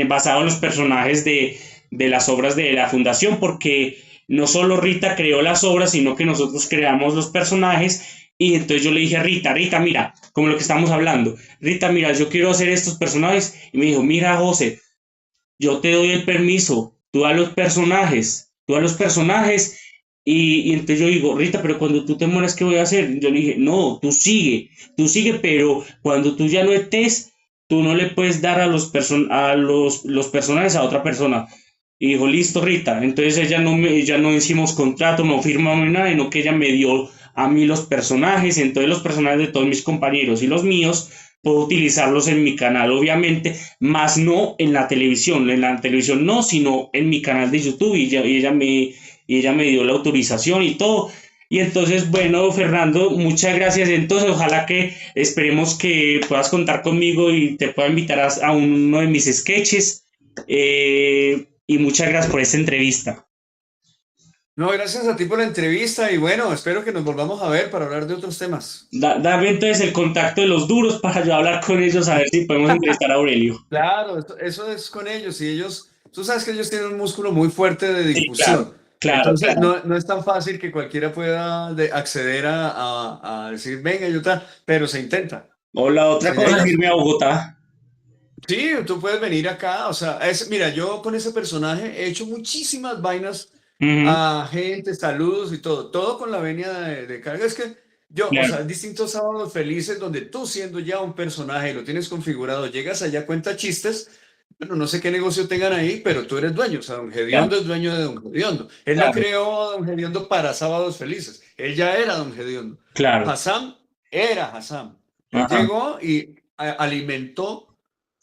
basados en los personajes de las obras de la fundación, porque no solo Rita creó las obras, sino que nosotros creamos los personajes. Y entonces yo le dije a Rita, mira, como lo que estamos hablando, Rita, mira, yo quiero hacer estos personajes. Y me dijo, mira, José, yo te doy el permiso, tú a los personajes Y entonces yo digo, Rita, pero cuando tú te mueras, ¿qué voy a hacer? Yo le dije, no, tú sigue, pero cuando tú ya no estés, tú no le puedes dar a los personajes a otra persona. Y dijo, listo, Rita. Entonces ya no hicimos contrato, no firmamos nada, sino que ella me dio a mí los personajes, entonces los personajes de todos mis compañeros y los míos, puedo utilizarlos en mi canal, obviamente, más no en la televisión no, sino en mi canal de YouTube, y ella me dio la autorización y todo. Y entonces, bueno, Fernando, muchas gracias. Entonces, ojalá que esperemos que puedas contar conmigo y te pueda invitar a uno de mis sketches. Y muchas gracias por esta entrevista. No, gracias a ti por la entrevista y bueno, espero que nos volvamos a ver para hablar de otros temas. Dame entonces el contacto de los duros para yo hablar con ellos a ver si podemos entrevistar a Aurelio. Claro, eso es con ellos y ellos, tú sabes que ellos tienen un músculo muy fuerte de Sí, claro, difusión. claro, Entonces, claro. no es tan fácil que cualquiera pueda acceder a decir, venga, yo tal, pero se intenta. O la otra Entre cosa es ellos, irme a Bogotá. sí, tú puedes venir acá, o sea, mira, yo con ese personaje he hecho muchísimas vainas Ujú, a gente, saludos y todo con la venia de carga. Es que yo, o claro, sea, distintos sábados felices donde tú siendo ya un personaje y lo tienes configurado, llegas allá, cuenta chistes, bueno, no sé qué negocio tengan ahí, pero tú eres dueño, o sea, Don claro, Gediondo es dueño de Don Gediondo. Él no claro, creó a Don Gediondo para sábados felices, él ya era Don Gediondo. claro. Hassam era Hassam. Él Ajá. llegó y alimentó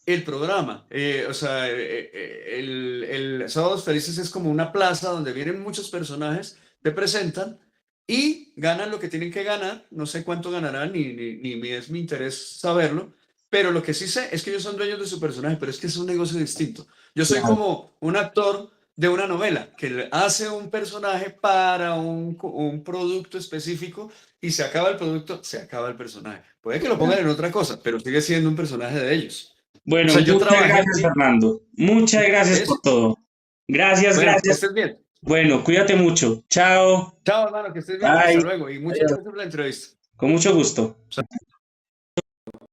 el programa. O sea, el Sábados Felices es como una plaza donde vienen muchos personajes, te presentan y ganan lo que tienen que ganar. No sé cuánto ganarán, ni es mi interés saberlo, pero lo que sí sé es que ellos son dueños de su personaje, pero es que es un negocio distinto. Yo soy Claro. como un actor de una novela que hace un personaje para un producto específico y se acaba el producto, se acaba el personaje. Puede que lo pongan en otra cosa, pero sigue siendo un personaje de ellos. O Bueno, sea, yo muchas trabajé gracias, así. Fernando. Muchas gracias por Eso. todo. Gracias, Bueno, que gracias. estés bien. Bueno, cuídate mucho. Chao. Chao, hermano, que estés bien. Hasta Bye. luego. Y muchas Adiós. gracias por la entrevista. Con mucho gusto.